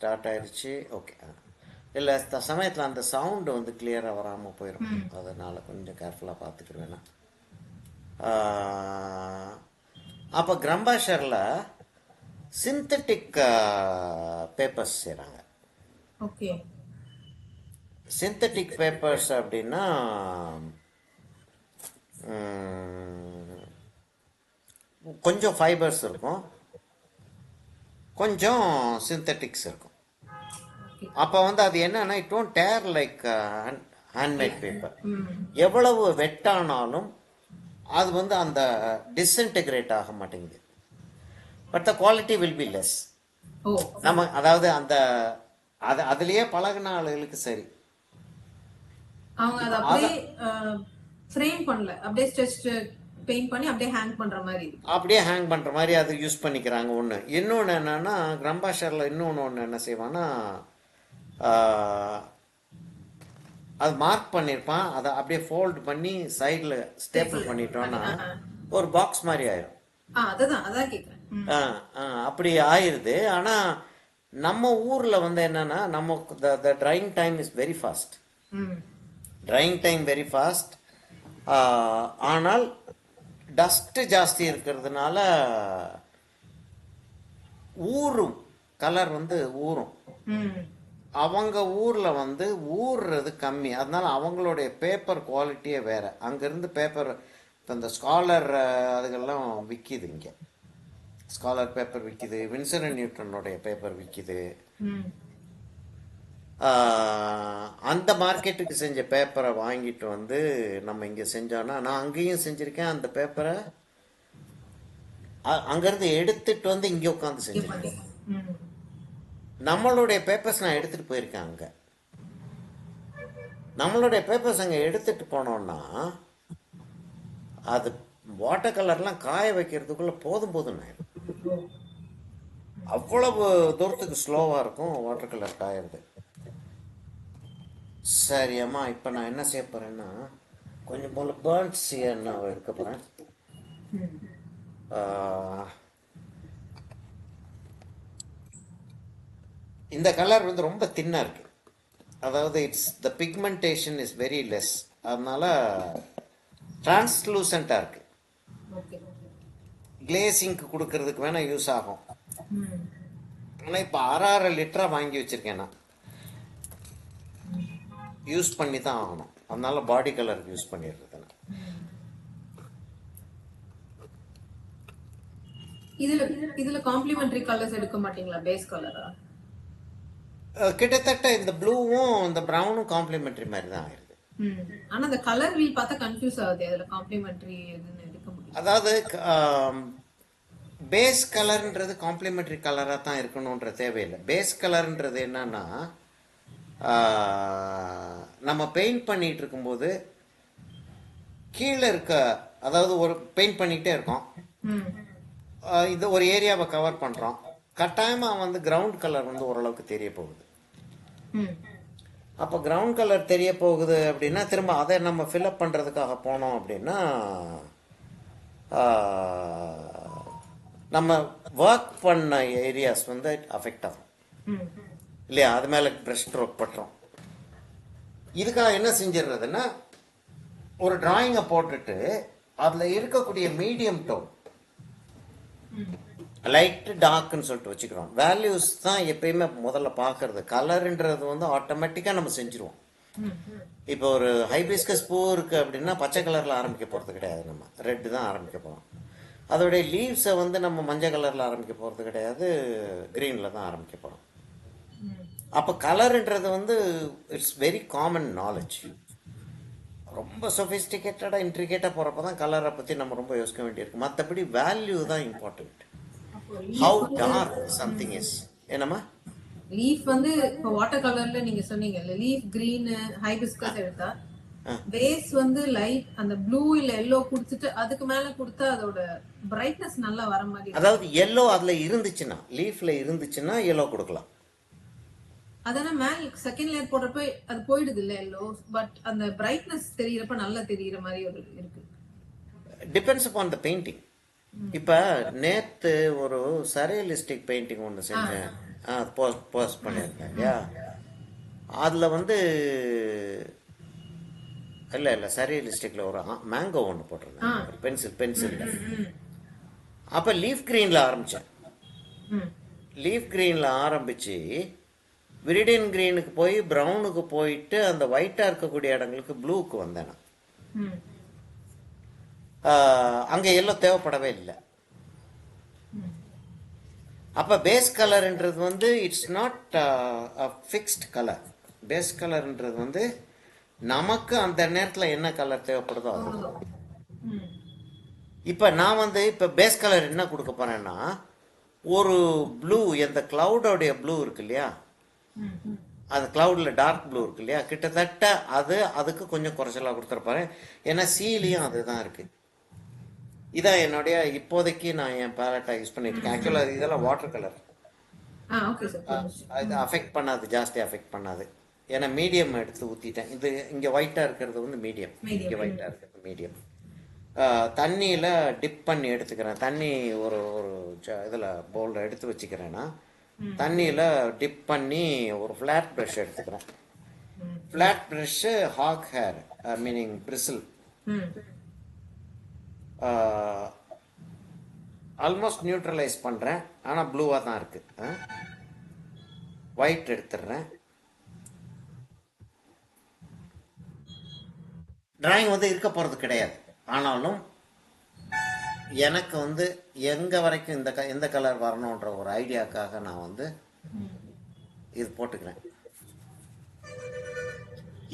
Start ஆயிடுச்சு. Okay. இல்லை சமயத்தில் அந்த சவுண்டு வந்து கிளியராக வராமல் போயிடும். அதனால் கொஞ்சம் கேர்ஃபுல்லாக பார்த்துக்கிடுவேன். அப்போ கிரம்பாஷரில் சிந்தட்டிக் பேப்பர்ஸ் செய்கிறாங்க. ஓகே. சிந்தட்டிக் பேப்பர்ஸ் அப்படின்னா கொஞ்சம் ஃபைபர்ஸ் இருக்கும், கொஞ்சம் சிந்தட்டிக்ஸ் இருக்கும். அப்போ வந்து அது என்னன்னா, it don't tear like handmade paper. எவ்வளவு வெட்டானாலும் அது வந்து அந்த டிஸ்இன்டெகிரேட் ஆக மாட்டேங்குது. But the quality will be less. நம்ம அதாவது அந்த அதுலயே பழகின ஆளுகளுக்கு சரி. அவங்க அதை அப்படியே ஃப்ரேம் பண்ணல, அப்படியே ஸ்ட்ரெச் பெயிண்ட் பண்ணி அப்படியே ஹேங் பண்ற மாதிரி, அப்படியே ஹேங் பண்ற மாதிரி அது யூஸ் பண்ணிக்கிறாங்க. ஒன்று. இன்னொன்று என்னன்னா, கிரம்பாஷரில் இன்னொன்று என்ன செய்வான்னா, அது மார்க் பண்ணியிருப்பான், அதை அப்படியே ஃபோல்டு பண்ணி சைடில் ஸ்டேபிள் பண்ணிட்டோன்னா ஒரு பாக்ஸ் மாதிரி ஆயிரும். அப்படி ஆயிருது. ஆனால் நம்ம ஊரில் வந்து என்னன்னா, நம்ம the drying time is very fast. Drying time very fast. ஆனால் டஸ்ட் ஜாஸ்தி இருக்கிறதுனால ஊறும், கலர் வந்து ஊறும். அவங்க ஊரில் வந்து ஊறுறது கம்மி. அதனால அவங்களுடைய பேப்பர் குவாலிட்டியே வேற. அங்கேருந்து பேப்பர் இப்போ இந்த ஸ்காலர் அதுகெல்லாம் விற்கிது. இங்கே ஸ்காலர் பேப்பர் விற்கிது, வின்சர் அண்ட் நியூட்டனுடைய பேப்பர் விற்கிது. அந்த மார்க்கெட்டுக்கு செஞ்ச பேப்பரை வாங்கிட்டு வந்து நம்ம இங்கே செஞ்சோன்னா, நான் அங்கேயும் செஞ்சுருக்கேன். அந்த பேப்பரை அங்கேருந்து எடுத்துட்டு வந்து இங்கே உட்காந்து செஞ்சுருக்கேன். நம்மளுடைய பேப்பர்ஸ் நான் எடுத்துகிட்டு போயிருக்கேன். அங்கே நம்மளுடைய பேப்பர்ஸ் அங்கே எடுத்துகிட்டு போனோன்னா அது வாட்டர் கலர்லாம் காய வைக்கிறதுக்குள்ளே போதும் ஆயிடும். அவ்வளவு தூரத்துக்கு ஸ்லோவாக இருக்கும் வாட்டர் கலர் காயறது. சரி அம்மா, இப்போ நான் என்ன செய்ய போகிறேன்னா, கொஞ்சம் போல் பேர்ன்ஸ் நான் எடுக்க போகிறேன். இந்த கலர் வந்து ரொம்ப தின்னாக இருக்குது. அதாவது த பிக்மெண்டேஷன் இஸ் வெரி லெஸ். அதனால டிரான்ஸ்லூசண்ட்டாக இருக்குது. கிளேசிங்க்கு கொடுக்கறதுக்கு வேணால் யூஸ் ஆகும். ஆனால் இப்போ 6.5 லிட்டராக வாங்கி வச்சுருக்கேன். நான் யூஸ் பண்ணி தான் ஆகணும். அதனால பாடி கலருக்கு யூஸ் பண்ணிடுறது. இதுல காம்ப்ளிமெண்டரி கலர்ஸ் எடுக்க மாட்டீங்களா? பேஸ் கலரா? கிட்டத்தட்ட இந்த ப்ளூவும் இந்த பிரவுனும் காம்ப்ளிமெண்டரி மாதிரி தான் ஆயிருது. ஆனா அந்த கலர் வீல் பார்த்தா கன்ஃபியூஸ் ஆகுது. அதுல காம்ப்ளிமெண்டரி எதுன்னு எடுக்க முடியும். அதாவது பேஸ் கலர்ன்றது காம்ப்ளிமெண்டரி கலராக தான் இருக்கணுன்ற தேவையில்லை. பேஸ் கலர்ன்றது என்னன்னா, நம்ம பெயிண்ட் பண்ணிட்டு இருக்கும்போது கீழே இருக்க, அதாவது ஒரு பெயிண்ட் பண்ணிக்கிட்டே இருக்கோம், இது ஒரு ஏரியாவை கவர் பண்ணுறோம், கட்டாயமாக வந்து கிரவுண்ட் கலர் வந்து ஓரளவுக்கு தெரிய போகுது. அப்போ கிரவுண்ட் கலர் தெரிய போகுது அப்படின்னா திரும்ப அதை நம்ம ஃபில்அப் பண்ணுறதுக்காக போனோம் அப்படின்னா நம்ம ஒர்க் பண்ண ஏரியாஸ் வந்து அஃபெக்ட் ஆகும் இல்லையா? அது மேலே ப்ரஷ் ஸ்ட்ரோக் பட்டுரும். இதுக்காக என்ன செஞ்சிடுறதுன்னா, ஒரு டிராயிங்கை போட்டுட்டு அதில் இருக்கக்கூடிய மீடியம் டோன், லைட்டு டார்க்குன்னு சொல்லிட்டு வச்சுக்கிறோம். வேல்யூஸ் தான் எப்பயுமே முதல்ல பார்க்கறது. கலருன்றது வந்து ஆட்டோமேட்டிக்காக நம்ம செஞ்சுருவோம். இப்போ ஒரு ஹைபிஸ்கஸ் பூ இருக்குது அப்படின்னா பச்சை கலரில் ஆரம்பிக்க போகிறது கிடையாது, நம்ம ரெட்டு தான் ஆரம்பிக்க போகிறோம். அதோடைய லீவ்ஸை வந்து நம்ம மஞ்சள் கலரில் ஆரம்பிக்க போகிறது கிடையாது, க்ரீனில் தான் ஆரம்பிக்க போகிறோம். அப்போ கலருன்றது வந்து இட்ஸ் வெரி காமன் நாலேஜ். ரொம்ப சொஃபிஸ்டிகேட்டடாக இன்ட்ரிகேட்டாக போகிறப்ப தான் கலரை பற்றி நம்ம ரொம்ப யோசிக்க வேண்டியிருக்கு. மற்றபடி வேல்யூ தான் important. How dark something is. என்னம்மா? லீஃப் வந்து இப்போ வாட்டர் கலர்ல நீங்க சொன்னீங்க, லீஃப் கிரீன் ஹைபிஸ்கஸ் எடுத்தா பேஸ் வந்து லைட் அந்த ப்ளூ இல்ல எல்லோ கொடுத்துட்டு அதுக்கு மேல கொடுத்தா அதோட பிரைட்னஸ் நல்லா வர மாதிரி. அதாவது எல்லோ அதுல இருந்துச்சுன்னா, லீஃப்ல இருந்துச்சுன்னா எல்லோ கொடுக்கலாம். அதனால மேல செகண்ட் லேயர் போடுறப்ப அது போயிடுது இல்ல எல்லோ, பட் அந்த பிரைட்னஸ் தெரியறப்ப நல்லா தெரியற மாதிரி ஒரு இருக்கு. Depends upon the painting. இப்ப நேத்து ஒரு சரியலிஸ்டிக் பெயிண்டிங் ஒன்று செஞ்சேன். போஸ்ட் பண்ணியிருக்கேன் இல்லையா? அதில் வந்து இல்லை சரி லிஸ்டிக்கில் ஒரு மேங்கோ ஒன்று போட்டிருந்தேன், ஒரு பென்சிலில். அப்போ லீஃப் க்ரீனில் ஆரம்பித்தேன். லீஃப் க்ரீனில் ஆரம்பித்து விரிடியன் க்ரீனுக்கு போய் ப்ரௌனுக்கு போயிட்டு அந்த ஒயிட்டாக இருக்கக்கூடிய இடங்களுக்கு ப்ளூக்கு வந்தேன் நான். அங்கே எல்லாம் தேவைப்படவே இல்லை. அப்போ பேஸ் கலர்ன்றது வந்து it's not a fixed colour. Base கலர்ன்றது வந்து நமக்கு அந்த நேரத்தில் என்ன கலர் தேவைப்படுதோ அது. இப்போ நான் வந்து இப்போ பேஸ் கலர் என்ன கொடுக்க போறேன்னா, ஒரு ப்ளூ, எந்த கிளவுடோடைய ப்ளூ இருக்கு இல்லையா, அந்த கிளவுடில் டார்க் ப்ளூ இருக்கு இல்லையா, கிட்டத்தட்ட அதுக்கு கொஞ்சம் குறைச்சலாக கொடுத்துருப்பாரு. ஏன்னா சீலையும் அதுதான் இருக்குது. இதான் என்னுடைய இப்போதைக்கு நான் என் பேலட்டை யூஸ் பண்ணிட்டு இருக்கேன். ஆக்சுவலாக இதெல்லாம் வாட்டர் கலர். இது அஃபெக்ட் பண்ணாது, ஜாஸ்தி அஃபெக்ட் பண்ணாது. ஏன்னா மீடியம் எடுத்து ஊற்றிட்டேன். இது இங்கே ஒயிட்டாக இருக்கிறது வந்து மீடியம், இங்கே ஒயிட்டாக இருக்கிறது மீடியம். தண்ணியில் டிப் பண்ணி எடுத்துக்கிறேன். தண்ணி ஒரு ஒரு இதில் பவுலில் எடுத்து வச்சுக்கிறேன்னா, தண்ணியில் டிப் பண்ணி ஒரு ஃப்ளாட் ப்ரஷ் எடுத்துக்கிறேன். Flat brush hog hair, meaning bristle, almost neutralize பண்ணுறேன். ஆனால் ப்ளூவாக தான் இருக்குது. ஒயிட் எடுத்துடுறேன். டிராயிங் வந்து இருக்க போகிறது கிடையாது. ஆனாலும் எனக்கு வந்து எங்கே வரைக்கும் எந்த கலர் வரணுன்ற ஒரு ஐடியாக்காக நான் வந்து இது போட்டுக்கிறேன்.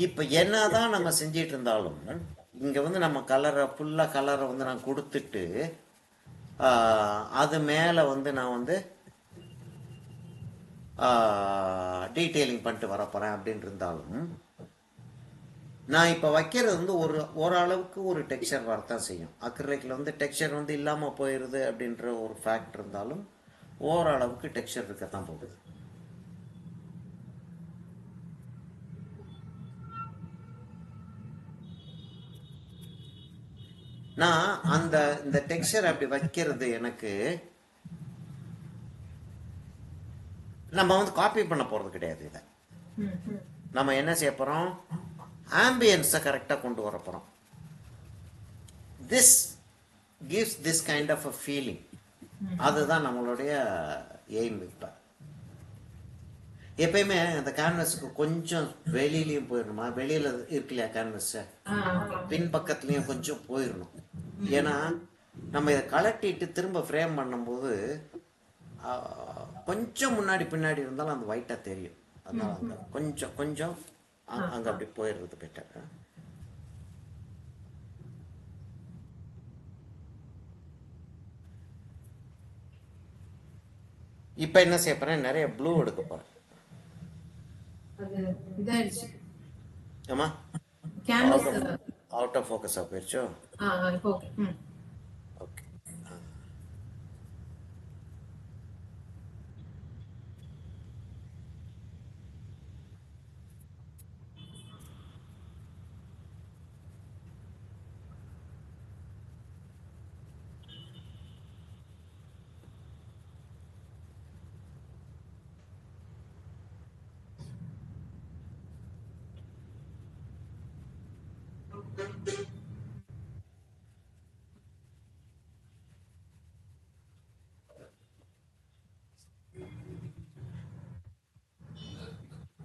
இப்போ என்னதான் நம்ம செஞ்சிட்டு இருந்தாலும் இங்கே வந்து நம்ம ஃபுல்லாக கலரை வந்து நான் கொடுத்துட்டு அது மேலே வந்து நான் வந்து டீட்டெயிலிங் பண்ணிட்டு வரப்போகிறேன் அப்படின்னு இருந்தாலும், நான் இப்போ வைக்கிறது வந்து ஓரளவுக்கு ஒரு டெக்ஸ்சர் வரத்தான் செய்யும். அக்ரிலிக்கில் வந்து டெக்ஸ்சர் வந்து இல்லாமல் போயிடுது அப்படின்ற ஒரு ஃபேக்ட் இருந்தாலும் ஓரளவுக்கு டெக்ஸ்சர் இருக்கத்தான் போகுது. நான் இந்த டெக்ஸ்சர் அப்படி வைக்கிறது எனக்கு, நம்ம வந்து காப்பி பண்ண போகிறது கிடையாது. இதை நம்ம என்ன செய்ய போகிறோம், ஆம்பியன்ஸை கரெக்டாக கொண்டு வர போகிறோம். This gives this kind of a feeling. அதுதான் நம்மளுடைய எய்ம். இப்போ எப்பயுமே அந்த கேன்வஸுக்கு கொஞ்சம் வெளியிலையும் போயிடணுமா, வெளியில் இருக்கு இல்லையா கேன்வஸை, பின்பக்கத்துலேயும் கொஞ்சம் போயிடணும். ஏன்னா நம்ம இதை கலட்டிட்டு திரும்ப ஃப்ரேம் பண்ணும்போது கொஞ்சம் முன்னாடி பின்னாடி இருந்தாலும் அந்த ஒயிட்டாக தெரியும். அதனால அந்த கொஞ்சம் கொஞ்சம் அங்கே அப்படி போயிடுறது பெட்டர். இப்போ என்ன செய்ய போகிறேன், நிறைய ப்ளூ எடுக்க போகிறேன். ஆமா, அவுட் ஆஃப் ஃபோக்கஸாக போயிடுச்சோ. ஓகே,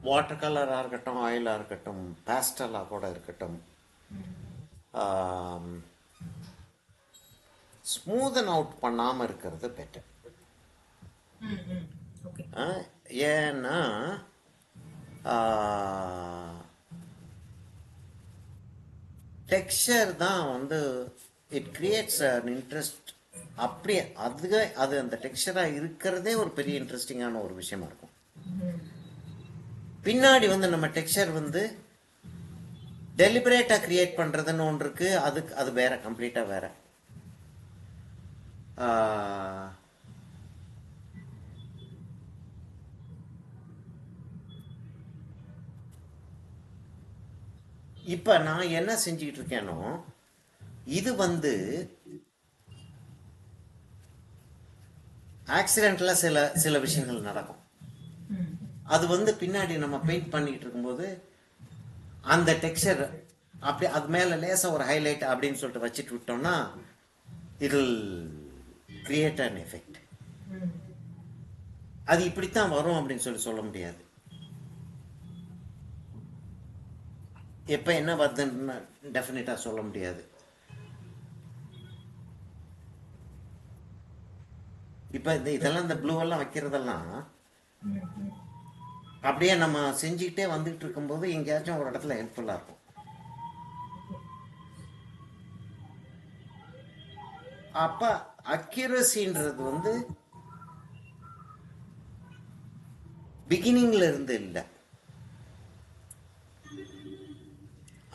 வாட்டர் கலராக இருக்கட்டும், ஆயிலாக இருக்கட்டும், பேஸ்டலாக கூட இருக்கட்டும், ஸ்மூதன் அவுட் பண்ணாமல் இருக்கிறது பெட்டர். ஏன்னா டெக்ஸ்சர் தான் வந்து இட் கிரியேட்ஸ் அன் இன்ட்ரெஸ்ட். அப்படியே அது அந்த டெக்ஸ்சராக இருக்கிறதே ஒரு பெரிய இன்ட்ரெஸ்டிங்கான ஒரு விஷயமா இருக்கும். பின்னாடி வந்து நம்ம டெக்ஸ்சர் வந்து டெலிபரேட்டாக கிரியேட் பண்ணுறதுன்னு ஒன்று இருக்கு. அது வேற, கம்ப்ளீட்டாக வேற. இப்போ நான் என்ன செஞ்சுக்கிட்டு இருக்கேனோ, இது வந்து ஆக்சிடென்ட்ல சில விஷயங்கள் நடக்கும். அது வந்து பின்னாடி நம்ம பெயிண்ட் பண்ணிட்டு இருக்கும்போது அந்த டெக்ஸ்சர் அப்படி அது மேலே லேசாக ஒரு ஹைலைட் அப்படின்னு சொல்லிட்டு வச்சுட்டு விட்டோம்னா இதில் கிரியேட் அன் எஃபெக்ட். அது இப்படித்தான் வரும் அப்படின்னு சொல்ல முடியாது. எப்போ என்ன வருதுன்னு டெஃபினட்டாக சொல்ல முடியாது. இப்போ இதெல்லாம் இந்த ப்ளூவெல்லாம் வைக்கிறதெல்லாம் அப்படியே நம்ம செஞ்சுக்கிட்டே வந்துகிட்டு இருக்கும்போது எங்கேயாச்சும் ஒரு இடத்துல ஹெல்ப்ஃபுல்லாக இருக்கும். அப்போ அக்யூரசின்றது வந்து பிகினிங்ல இருந்து இல்லை.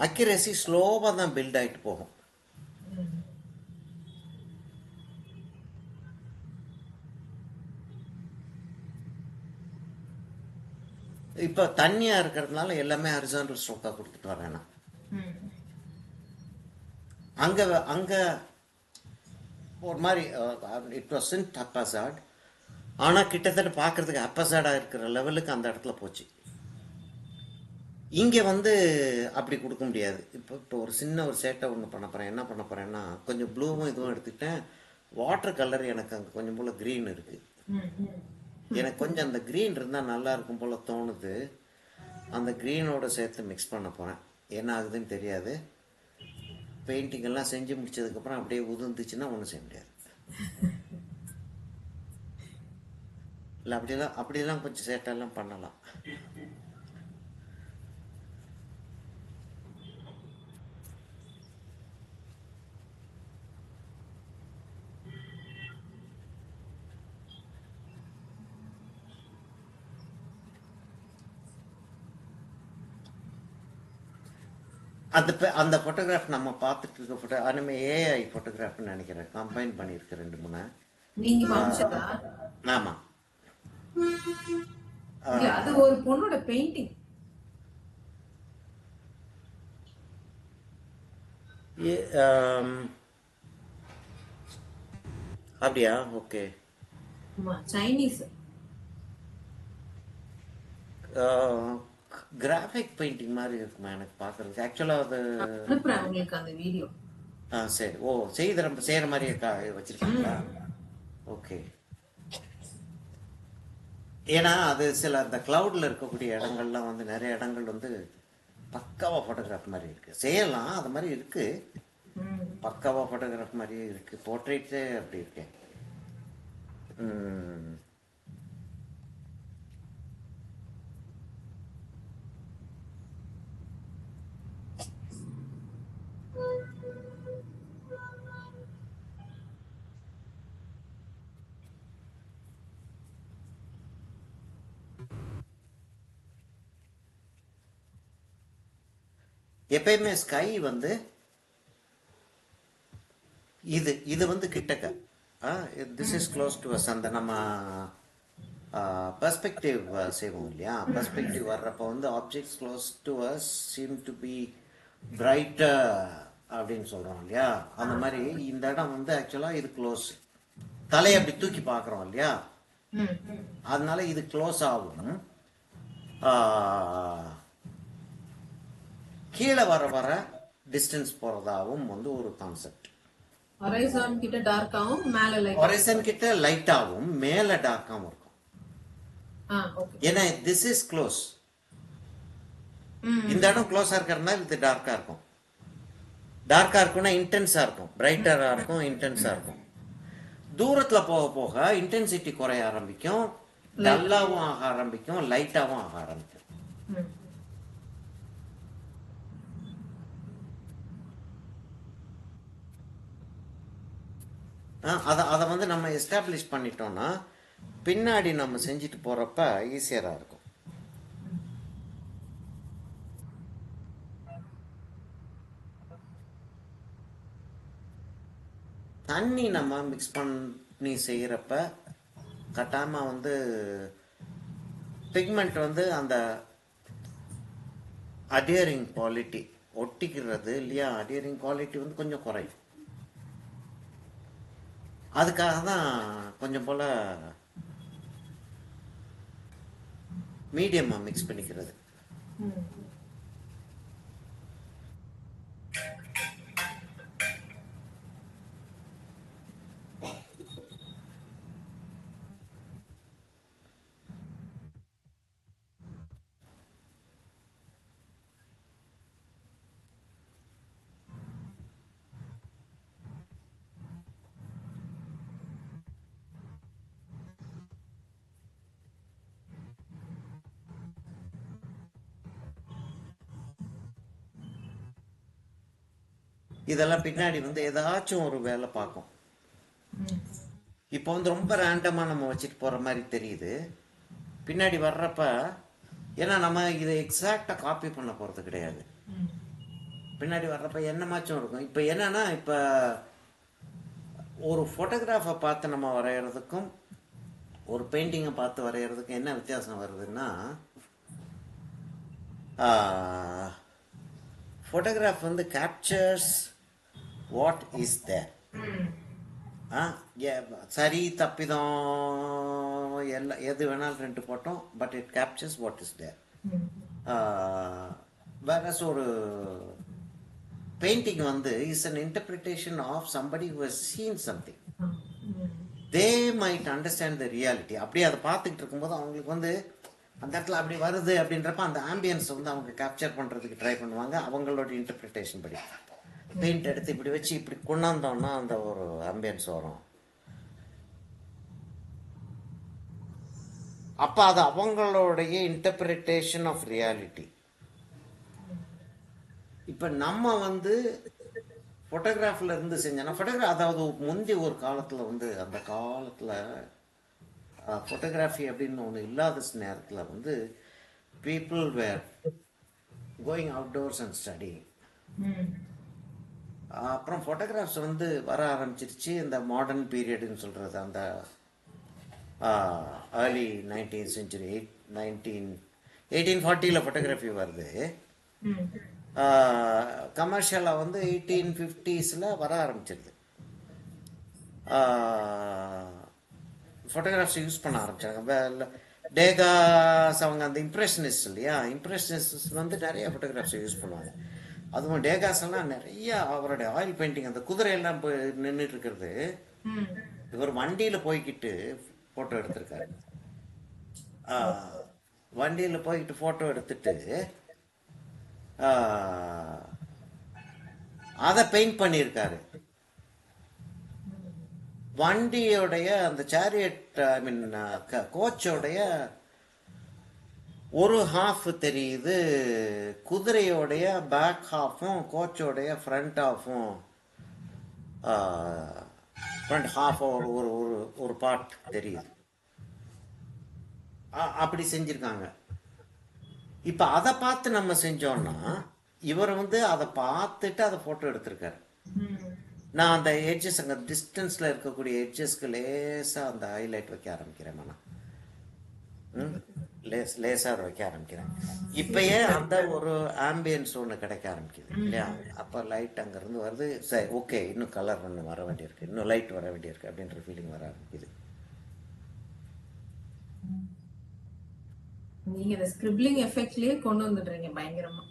அக்யூரசி ஸ்லோவாக தான் பில்ட் ஆகிட்டு போகும். இப்போ தண்ணியாக இருக்கிறதுனால எல்லாமே ஹரிசாண்டல் ஸ்ட்ரோக்காக கொடுத்துட்டு வரேன் நான். அங்கே அங்கே ஒரு மாதிரி இட் வாசன்ட் ஹப்பசாட், ஆனால் கிட்டத்தட்ட பார்க்குறதுக்கு ஹப்பசாடாக இருக்கிற லெவலுக்கு அந்த இடத்துல போச்சு. இங்கே வந்து அப்படி கொடுக்க முடியாது. இப்போ ஒரு சின்ன ஒரு சேட்டை ஒன்று பண்ண போகிறேன். என்ன பண்ண போகிறேன்னா கொஞ்சம் ப்ளூவும் இதுவும் எடுத்துக்கிட்டேன். வாட்டர் கலர் எனக்கு அங்கே கொஞ்சம் போல் க்ரீன் இருக்குது. எனக்கு கொஞ்சம் அந்த க்ரீன் இருந்தால் நல்லா இருக்கும் போல் தோணுது. அந்த க்ரீனோட சேர்த்து மிக்ஸ் பண்ண போகிறேன். என்ன ஆகுதுன்னு தெரியாது. பெயிண்டிங் எல்லாம் செஞ்சு முடிச்சதுக்கப்புறம் அப்படியே உதிர்ந்துச்சுன்னா ஒன்றும் செய்ய முடியாது. இல்லை அப்படிலாம் கொஞ்சம் சேட்டெல்லாம் பண்ணலாம். அந்த ஃபோட்டோகிராஃப் நம்ம பார்த்துட்டு இருக்க ஃபோட்டோ அனிமே ஏஐ ஃபோட்டோகிராஃப்னு நினைக்கிறேன். கம்பைன் பண்ணியிருக்கேன் 2-3. நீங்க காமிச்சதா? ஆமாம். இல்ல, அது ஒரு பொண்ணோட பெயிண்டிங். அப்படியா? ஓகே. சைனீஸ் கிராஃபிக் பெயிண்டிங் மாதிரி இருக்குமா எனக்கு பார்க்குறதுக்கு. ஆக்சுவலாக அது அனுப்புறேன் உங்களுக்கு அந்த வீடியோ. சரி. ஓ, செய்கிற மாதிரியே வச்சுருக்கீங்களா? ஓகே. ஏன்னா அது சில அந்த க்ளவுடில் இருக்கக்கூடிய இடங்கள்லாம் வந்து நிறைய இடங்கள் வந்து பக்காவாக ஃபோட்டோகிராஃப் மாதிரி இருக்குது. செய்யலாம், அது மாதிரி இருக்குது. பக்காவாக ஃபோட்டோகிராஃப் மாதிரியே இருக்குது. போர்ட்ரேட்ஸே அப்படி இருக்கேன். எப்பயுமே ஸ்கை வந்து இது வந்து கிட்டக்க this is close to us. அந்த நம்ம பெர்ஸ்பெக்டிவ் செய்வோம் இல்லையா? பெர்ஸ்பெக்டிவ் வர்றப்போ வந்து objects close to us seem to be brighter அப்படின்னு சொல்கிறோம் இல்லையா? அந்த மாதிரி இந்த இடம் வந்து ஆக்சுவலாக இது க்ளோஸ். தலையை அப்படி தூக்கி பார்க்குறோம் இல்லையா? அதனால இது க்ளோஸ் ஆகும். கீழே வர டிஸ்டன்ஸ் போறதாவும் வந்து ஒரு கான்செப்ட். ஹொரைசான் கிட்ட டார்க்காவும் மேல லைட், ஹொரைசான் கிட்ட லைட்டாவும் மேல டார்க்காவும் இருக்கும். ஓகே. ஏன்னா திஸ் இஸ் க்ளோஸ். இந்த இடம் க்ளோஸா இருக்கிறதுனால இது டார்க்கா இருக்கும். டார்க்கா இருக்கும்னா இன்டென்ஸா இருக்கும், பிரைட்டரா இருக்கும், இன்டென்ஸா இருக்கும். தூரத்துல போக போக இன்டென்சிட்டி குறைய ஆரம்பிக்கும், டல்லாவும் ஆக ஆரம்பிக்கும், லைட்டாவும் ஆக ஆரம்பிக்கும். அதை வந்து நம்ம எஸ்டாப்ளிஷ் பண்ணிட்டோம்னா பின்னாடி நம்ம செஞ்சுட்டு போறப்ப ஈஸியரா இருக்கும். தண்ணி நம்ம மிக்ஸ் பண்ணி செய்யறப்ப கட்டாம வந்து பிக்மெண்ட் வந்து அந்த அடியரிங் குவாலிட்டி ஒட்டிக்கிறது இல்லையா? அடியரிங் குவாலிட்டி வந்து கொஞ்சம் குறையும். அதுக்காக தான் கொஞ்சம் போல மீடியமாக மிக்ஸ் பண்ணிக்கிறது. இதெல்லாம் பின்னாடி வந்து ஏதாச்சும் ஒரு வேலை பார்க்கும். இப்போ வந்து ரொம்ப ரேண்டமாக நம்ம வச்சுட்டு போகிற மாதிரி தெரியுது. பின்னாடி வர்றப்ப ஏன்னா நம்ம இதை எக்ஸாக்டாக காப்பி பண்ண போகிறது கிடையாது. பின்னாடி வர்றப்ப என்னமாச்சும் இருக்கும். இப்போ என்னன்னா, இப்போ ஒரு ஃபோட்டோகிராஃபை பார்த்து நம்ம வரைகிறதுக்கும் ஒரு பெயிண்டிங்கை பார்த்து வரைகிறதுக்கும் என்ன வித்தியாசம் வருதுன்னா, ஃபோட்டோகிராஃப் வந்து கேப்சர்ஸ் வாட் இஸ் தேர். சரி தப்பிதம் எல்லாம் எது வேணாலும் ரெண்டு போட்டோம், but it captures what is there. வேற ஒரு பெயிண்டிங் வந்து is an interpretation of somebody who has seen something. They might understand the reality. அப்படியே அதை பார்த்துக்கிட்டு இருக்கும்போது அவங்களுக்கு வந்து அந்த இடத்துல அப்படி வருது அப்படின்றப்ப அந்த ஆம்பியன்ஸ் வந்து அவங்க கேப்சர் பண்ணுறதுக்கு ட்ரை பண்ணுவாங்க. அவங்களோட இன்டர்பிரிட்டேஷன் படி பெயிண்ட் எடுத்து இப்படி வச்சு இப்படி கொண்டாந்தோம்னா அந்த ஒரு ஆம்பியன்ஸ் வரும். அப்போ அது அவங்களுடைய இன்டர்பிரிட்டேஷன் ஆஃப் ரியாலிட்டி. இப்போ நம்ம வந்து ஃபோட்டோகிராஃபில் இருந்து செஞ்சோன்னா ஃபோட்டோகிராஃப் அதாவது முந்தி ஒரு காலத்தில் வந்து அந்த காலத்தில் ஃபோட்டோகிராஃபி அப்படின்னு ஒன்று இல்லாத நேரத்தில் வந்து people were going outdoors and study. அப்புறம் ஃபோட்டோகிராஃப்ஸ் வந்து வர ஆரம்பிச்சிருச்சு இந்த மாடர்ன் பீரியடுன்னு சொல்கிறது. அந்த ஏர்லி 19th century 1840 ஃபோட்டோகிராஃபி வருது. கமர்ஷியலாக வந்து 1850s வர ஆரம்பிச்சிருது. ஃபோட்டோகிராஃப்ஸ் யூஸ் பண்ண ஆரம்பித்தாங்க. டேகாஸ் அவங்க அந்த இம்ப்ரெஷனிஸ்ட் இல்லையா, இம்ப்ரெஷனிஸ்ட் வந்து நிறைய ஃபோட்டோகிராஃப்ஸை யூஸ் பண்ணுவாங்க. அதுவும் டேகாஸ் எல்லாம் நிறைய அவருடைய ஆயில் பெயிண்டிங் அந்த குதிரையெல்லாம் போய் நின்றுட்டு இருக்கிறது இவர் வண்டியில் போய்கிட்டு ஃபோட்டோ எடுத்திருக்காரு. வண்டியில் போய்கிட்டு ஃபோட்டோ எடுத்துட்டு அதை பெயிண்ட் பண்ணியிருக்காரு. வண்டியோடைய அந்த சேரியட் ஐ மீன் கோச்சோடைய ஒரு ஹாஃப் தெரியுது, குதிரையோடைய பேக் ஹாஃபும் கோச்சோடைய ஃப்ரண்ட் ஹாஃபும் ஃப்ரண்ட் ஹாஃப் ஒரு ஒரு பார்ட் தெரியுது. அப்படி செஞ்சுருக்காங்க. இப்போ அதை பார்த்து நம்ம செஞ்சோன்னா இவர் வந்து அதை பார்த்துட்டு அதை ஃபோட்டோ எடுத்திருக்காரு. நான் அந்த எட்ஜஸ் அங்கே டிஸ்டன்ஸில் இருக்கக்கூடிய எட்ஜஸ்க்கு லேசாக அந்த ஹைலைட் வைக்க ஆரம்பிக்கிறேன். நான் லேசாக அதை வைக்க ஆரம்பிக்கிறேன். இப்பயே அந்த ஒரு ஆம்பியன்ஸ் ஒன்று கிடைக்க ஆரம்பிக்குது இல்லையா. அப்போ லைட் அங்கேருந்து வருது. சரி ஓகே, இன்னும் கலர் ஒன்று வர வேண்டியிருக்கு, இன்னும் லைட் வர வேண்டியிருக்கு அப்படின்ற ஃபீலிங் வர ஆரம்பிக்குது. நீங்க அந்த ஸ்கிரிப்லிங் எஃபெக்ட்லயே கொண்டு வந்துடுறீங்க பயங்கரமா.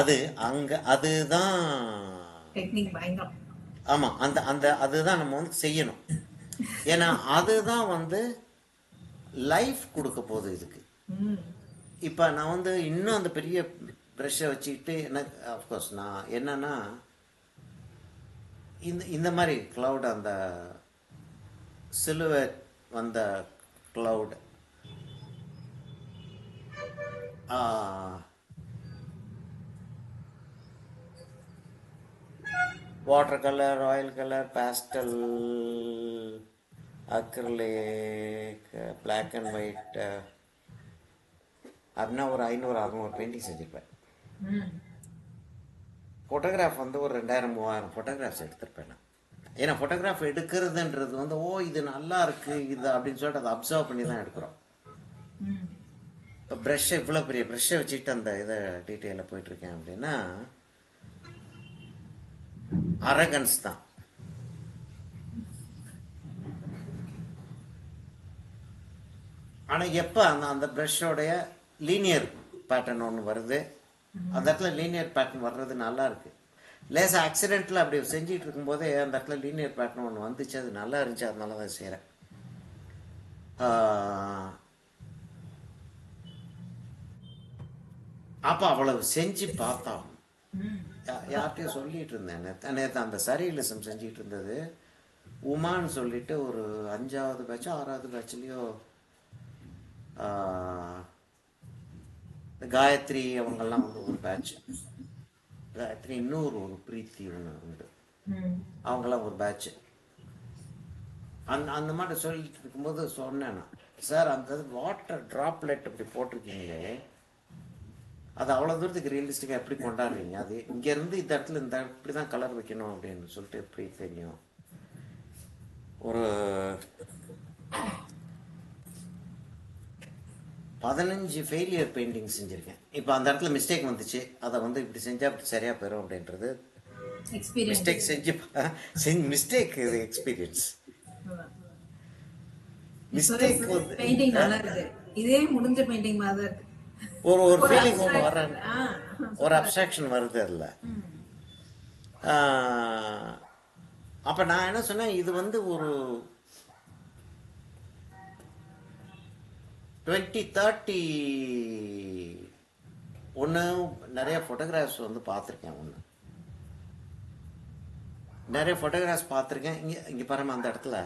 அது அங்கே அதுதான் டெக்னிக் பயங்கரம். ஆமாம், அந்த அந்த அதுதான் நம்ம வந்து செய்யணும். ஏன்னா அதுதான் வந்து லைஃப் கொடுக்க போகுது இதுக்கு. இப்போ நான் வந்து இன்னும் அந்த பெரிய ப்ரெஷ்ஷை வச்சுக்கிட்டு எனக்கு அஃப்கோர்ஸ் நான் என்னன்னா இந்த மாதிரி க்ளவுட் அந்த சிலுவேட் வந்த cloud water colour, oil colour, pastel, acrylic, black and white அப்படின்னா ஒரு 500-600 பெயிண்டிங் செஞ்சுருப்பேன். ஃபோட்டோகிராஃப் வந்து ஒரு 2000-3000 ஃபோட்டோகிராஃப்ஸ் எடுத்திருப்பேன் நான். ஏன்னா ஃபோட்டோகிராஃப் எடுக்கிறதுன்றது வந்து இது நல்லா இருக்குது இது அப்படின்னு சொல்லிட்டு அதை அப்சர்வ் பண்ணி தான் எடுக்கிறோம். இப்போ ப்ரெஷ்ஷை இவ்வளோ பெரிய ப்ரெஷ்ஷை வச்சுக்கிட்டு அந்த இதை டீட்டெயிலில் போயிட்டுருக்கேன் அப்படின்னா அரகன்ஸ் தான். ஆனால் எப்போ அந்த அந்த ப்ரஷ்ஷோடைய லீனியர் பேட்டர்ன் ஒன்று வருது, அந்த இடத்துல லீனியர் பேட்டர்ன் வர்றது நல்லா இருக்கு. லேசாக ஆக்சிடென்ட்டில் அப்படி செஞ்சுட்டு இருக்கும்போதே அந்த இடத்துல லீனியர் பேட்டர்ன் ஒன்று வந்துச்சு, அது நல்லா இருந்துச்சு, அதனால தான் செய்கிறேன். அப்போ அவ்வளவு செஞ்சு பார்த்தோம். யார்கிட்டயும் சொல்லிட்டு இருந்தேன், நேற்று அந்த சரியலிசம் செஞ்சிட்டு இருந்தது உமான்னு சொல்லிட்டு ஒரு 5வது பேட்சோ 6வது பேட்ச்லேயோ காயத்ரி அவங்கெல்லாம் வந்து ஒரு பேட்ச், காயத்ரி இன்னொரு ஒரு பிரீத்தி ஒன்று உண்டு, அவங்கெல்லாம் ஒரு பேட்ச். அந்த மாதிரி சொல்லிட்டு இருக்கும்போது சொன்னேன் நான், சார் அந்த வாட்டர் ட்ராப்லெட் இப்படி போட்டிருக்கீங்களே, அது அவ்வளோ தூரத்துக்கு ரியலிஸ்டிக்காக எப்படி கொண்டாடுறீங்க, அது இங்கேருந்து இந்த இடத்துல இந்த இப்படி தான் கலர் வைக்கணும் அப்படின்னு சொல்லிட்டு எப்படி தெரியும். ஒரு 15 ஃபெயிலியர் பெயிண்டிங் செஞ்சுருக்கேன். இப்போ அந்த இடத்துல மிஸ்டேக் வந்துச்சு, அதை வந்து இப்படி செஞ்சால் அப்படி சரியாக போயிடும் அப்படின்றது மிஸ்டேக் மிஸ்டேக் இது எக்ஸ்பீரியன்ஸ். மிஸ்டேக் பெயிண்டிங் நல்லா இருக்கு, இதே முடிஞ்ச பெயிண்டிங் மாதிரி இருக்கு. ஒரு ஃபீலிங் ஒன்று வர, ஒரு அப்ஸ்ட்ராக்ஷன் வருது அதில். அப்போ நான் என்ன சொன்னேன், இது வந்து ஒரு 20-30 ஒன்று நிறைய ஃபோட்டோகிராஃப்ஸ் வந்து பார்த்துருக்கேன், நிறைய ஃபோட்டோகிராஃப்ஸ் பார்த்துருக்கேன். இங்கே பாருங்கள், அந்த இடத்துல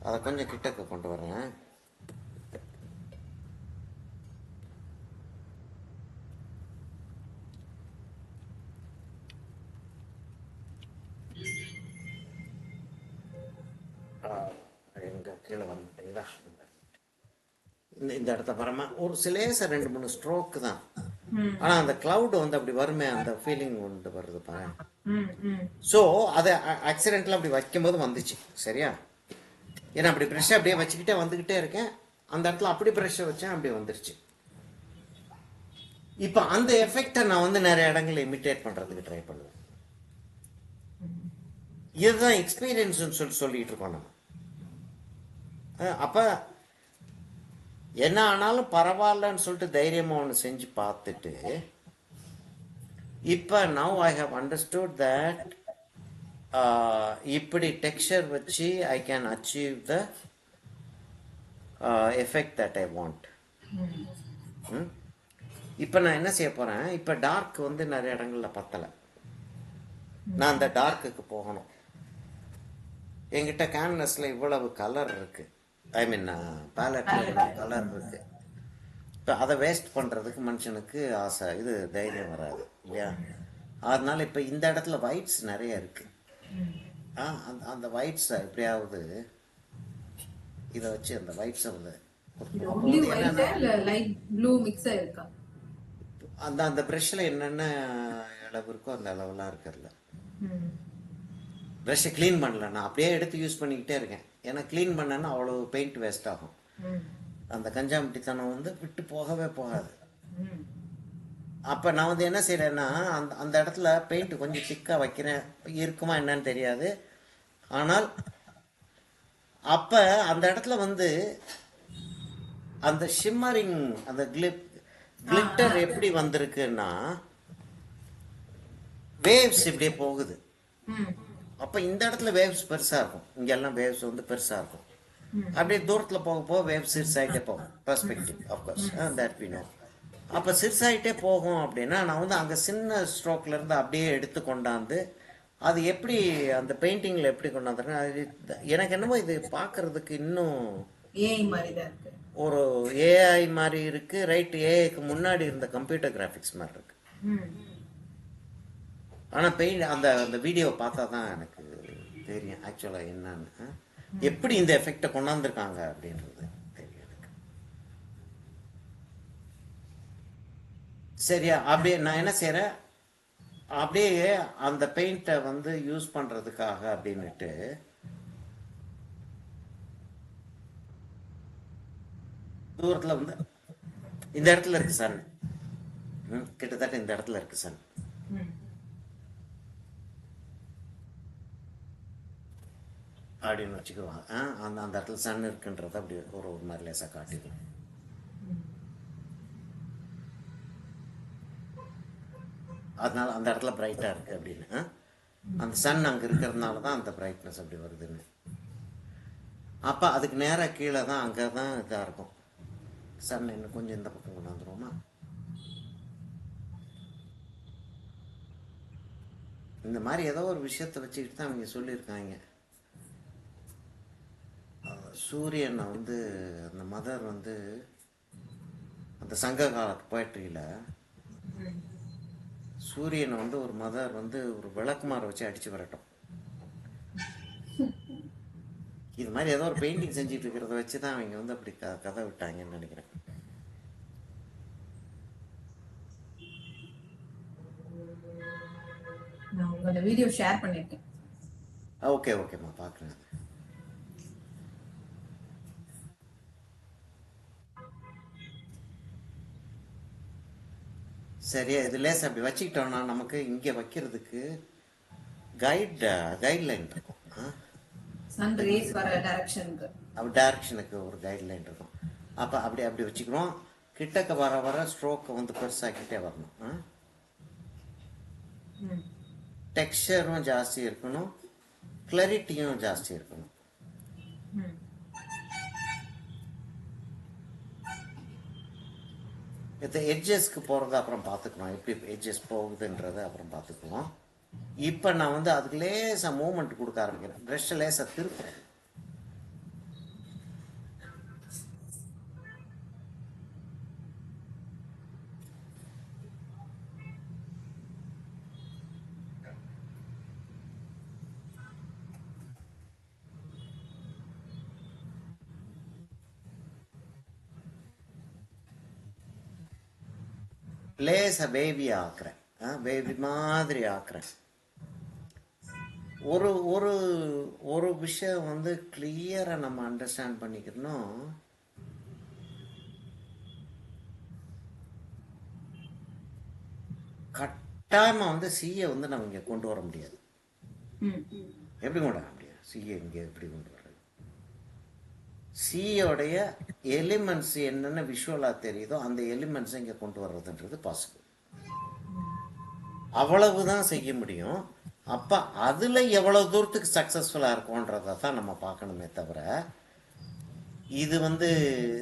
அதை கொஞ்சம் கிட்டக்க கொண்டு வரேன். எங்கே கீழே வந்துட்டீங்களா, இந்த இடத்த பாருமா, ஒரு சிலேச 2-3 ஸ்ட்ரோக்கு தான், ஆனால் அந்த கிளவுட் வந்து அப்படி வருமே, அந்த ஃபீலிங் வந்து வருது பாரு. ஸோ அதை ஆக்சிடென்ட்ல அப்படி வைக்கும்போது வந்துச்சு சரியா. ஏன்னா அப்படி ப்ரெஷ்ஷை அப்படியே வச்சுக்கிட்டே வந்துக்கிட்டே இருக்கேன், அந்த இடத்துல அப்படி ப்ரெஷ்ஷை வச்சேன், அப்படியே வந்துருச்சு. இப்போ அந்த எஃபெக்டை நான் வந்து நிறைய இடங்களில் இமிட்டேட் பண்ணுறதுக்கு ட்ரை பண்ணுவேன். இதுதான் எக்ஸ்பீரியன்ஸ்னு சொல்லிட்டு இருக்கோம் நம்ம. அப்போ என்ன ஆனாலும் பரவாயில்லன்னு சொல்லிட்டு தைரியமாக ஒன்று செஞ்சு பார்த்துட்டு, இப்போ now I have understood that இப்படி டெக்ஸ்சர் வச்சு I can achieve the effect that I want. இப்போ நான் என்ன செய்ய போகிறேன், இப்போ டார்க் வந்து நிறைய இடங்களில் பத்தலை, நான் அந்த டார்க்குக்கு போகணும். என்கிட்ட கேன்வஸில் இவ்வளவு கலர் இருக்குது, ஐ மீன் பேலட்டில் கலர் இருக்குது. இப்போ அதை வேஸ்ட் பண்ணுறதுக்கு மனுஷனுக்கு ஆசை, இது தைரியம் வராது இல்லையா. அதனால இப்போ இந்த இடத்துல ஒயிட்ஸ் நிறைய இருக்குது. அந்த ஒயிட்ஸை எப்படியாவது இதை வச்சு அந்த ஒயிட்ஸை வந்து அந்த அந்த ப்ரெஷ்ஷில் என்னென்ன அளவு இருக்கோ அந்த அளவுலாம் இருக்கிறதுல ப்ரெஷ்ஷை க்ளீன் பண்ணல, நான் அப்படியே எடுத்து யூஸ் பண்ணிக்கிட்டே இருக்கேன். ஏன்னா க்ளீன் பண்ணேன்னா அவ்வளோ பெயிண்ட் வேஸ்ட் ஆகும், அந்த கஞ்சாமட்டித்தனம் வந்து விட்டு போகவே போகாது. அப்போ நான் வந்து என்ன செய்கிறேன்னா, அந்த இடத்துல பெயிண்ட் கொஞ்சம் திக்காக வைக்கிறேன், இருக்குமா என்னன்னு தெரியாது. ஆனால் அப்போ அந்த இடத்துல வந்து அந்த ஷிம்மரிங், அந்த கிளிட்டர் எப்படி வந்திருக்குன்னா, வேவ்ஸ் இப்படியே போகுது. அப்போ இந்த இடத்துல வேவ்ஸ் பெருசாக இருக்கும், இங்கெல்லாம் வேவ்ஸ் வந்து பெருசாக இருக்கும். அப்படியே தூரத்தில் போக போக வேவ்ஸ் சிறுசாகிட்டே போகும். Perspective of course that we know. அப்போ சிறுசாகிட்டே போகும் அப்படின்னா, நான் வந்து அங்கே சின்ன ஸ்ட்ரோக்லேருந்து அப்படியே எடுத்து கொண்டாந்து அது எப்படி அந்த பெயிண்டிங்கில் எப்படி கொண்டாந்துறேன். அது எனக்கு என்னமோ இது பார்க்கறதுக்கு இன்னும் ஏஐ மாதிரி தான் இருக்கு, ஒரு ஏஐ மாதிரி இருக்கு. ரைட், ஏஐக்கு முன்னாடி இருந்த கம்ப்யூட்டர் கிராஃபிக்ஸ் மாதிரி இருக்கு. ஆனால் பெயிண்ட் அந்த அந்த வீடியோவை பார்த்தா தான் எனக்கு தெரியும் ஆக்சுவலாக என்னன்னு, எப்படி இந்த எஃபெக்டை கொண்டாந்துருக்காங்க அப்படின்றது தெரியும் எனக்கு. சரியா, அப்படியே நான் என்ன செய்கிறேன், அப்படியே அந்த பெயிண்ட்டை வந்து யூஸ் பண்ணுறதுக்காக அப்படின்னுட்டு தூரத்தில் வந்து இந்த இடத்துல இருக்கு சன், கிட்டத்தட்ட இந்த இடத்துல இருக்கு சன். அப்படின்னு வச்சுக்குவாங்க. அந்த அந்த இடத்துல சன் இருக்குன்றத அப்படி ஒரு ஒரு மாதிரி லேசாக காட்டிடும். அதனால அந்த இடத்துல பிரைட்டாக இருக்குது அப்படின்னு. அந்த சன் அங்கே இருக்கிறதுனால தான் அந்த பிரைட்னஸ் அப்படி வருதுன்னு. அப்போ அதுக்கு நேராக கீழே தான் அங்கே தான் இதாக இருக்கும். சன் இன்னும் கொஞ்சம் இந்த பக்கம் கொண்டு வந்துடுவோமா? இந்த மாதிரி ஏதோ ஒரு விஷயத்தை வச்சுக்கிட்டு தான் அவங்க சொல்லியிருக்காங்க. சூரியனை வந்து அந்த மதர் வந்து அந்த சங்க காலத்து போய்ட்ரியில் சூரியனை வந்து ஒரு மதர் வந்து ஒரு விளக்குமாரை வச்சு அடித்து விரட்டும். இது மாதிரி ஏதோ ஒரு பெயிண்டிங் செஞ்சுட்டு இருக்கிறத வச்சு தான் அவங்க வந்து அப்படி கதை விட்டாங்கன்னு நினைக்கிறேன். நான் உங்களோட வீடியோ ஷேர் பண்ணிருக்கேன். ஓகேம்மா, பார்க்குறேன். சரியா, இது லேஸ் அப்படி வச்சுக்கிட்டோம்னா நமக்கு இங்கே வைக்கிறதுக்கு கைட்லைன் இருக்கும். சன் ரேஸ் வர டைரக்ஷனுக்கு டைரக்ஷனுக்கு ஒரு கைட்லைன் இருக்கும். அப்போ அப்படி அப்படி வச்சுக்கிறோம். கிட்டக்க வர வர ஸ்ட்ரோக்கை வந்து பெருசாக்கிட்டே வரணும். டெக்ஸ்சரும் ஜாஸ்தி இருக்கணும், கிளாரிட்டியும் ஜாஸ்தி இருக்கணும். இந்த எட்ஜஸ்க்கு போகிறத அப்புறம் பார்த்துக்குறோம், எப்படி எட்ஜஸ் போகுதுன்றதை அப்புறம் பார்த்துக்குவோம். இப்போ நான் வந்து அதுக்கு லேசாக மூமெண்ட் கொடுக்க ஆரம்பிக்கிறேன். ப்ரெஷ்ஷை லேசாக திருப்புறேன். லேசாக பேபி ஆக்குறேன், பேபி மாதிரி ஆக்குறேன். ஒரு ஒரு ஒரு விஷயம் வந்து கிளியராக நம்ம அண்டர்ஸ்டாண்ட் பண்ணிக்கணும். கட்டாயமாக வந்து சிஏ வந்து நம்ம இங்கே கொண்டு வர முடியாது. எப்படி கொண்டு வர முடியாது? சிஏ இங்கே எப்படி கொண்டு வர்றது? சியோடைய எலிமெண்ட்ஸ் என்னென்ன விஷுவலாக தெரியுதோ அந்த எலிமெண்ட்ஸை இங்கே கொண்டு வர்றதுன்றது பாசிபிள். அவ்வளவுதான் செய்ய முடியும். அப்போ அதில் எவ்வளோ தூரத்துக்கு சக்ஸஸ்ஃபுல்லாக இருக்கும்ன்றதை தான் நம்ம பார்க்கணுமே தவிர, இது வந்து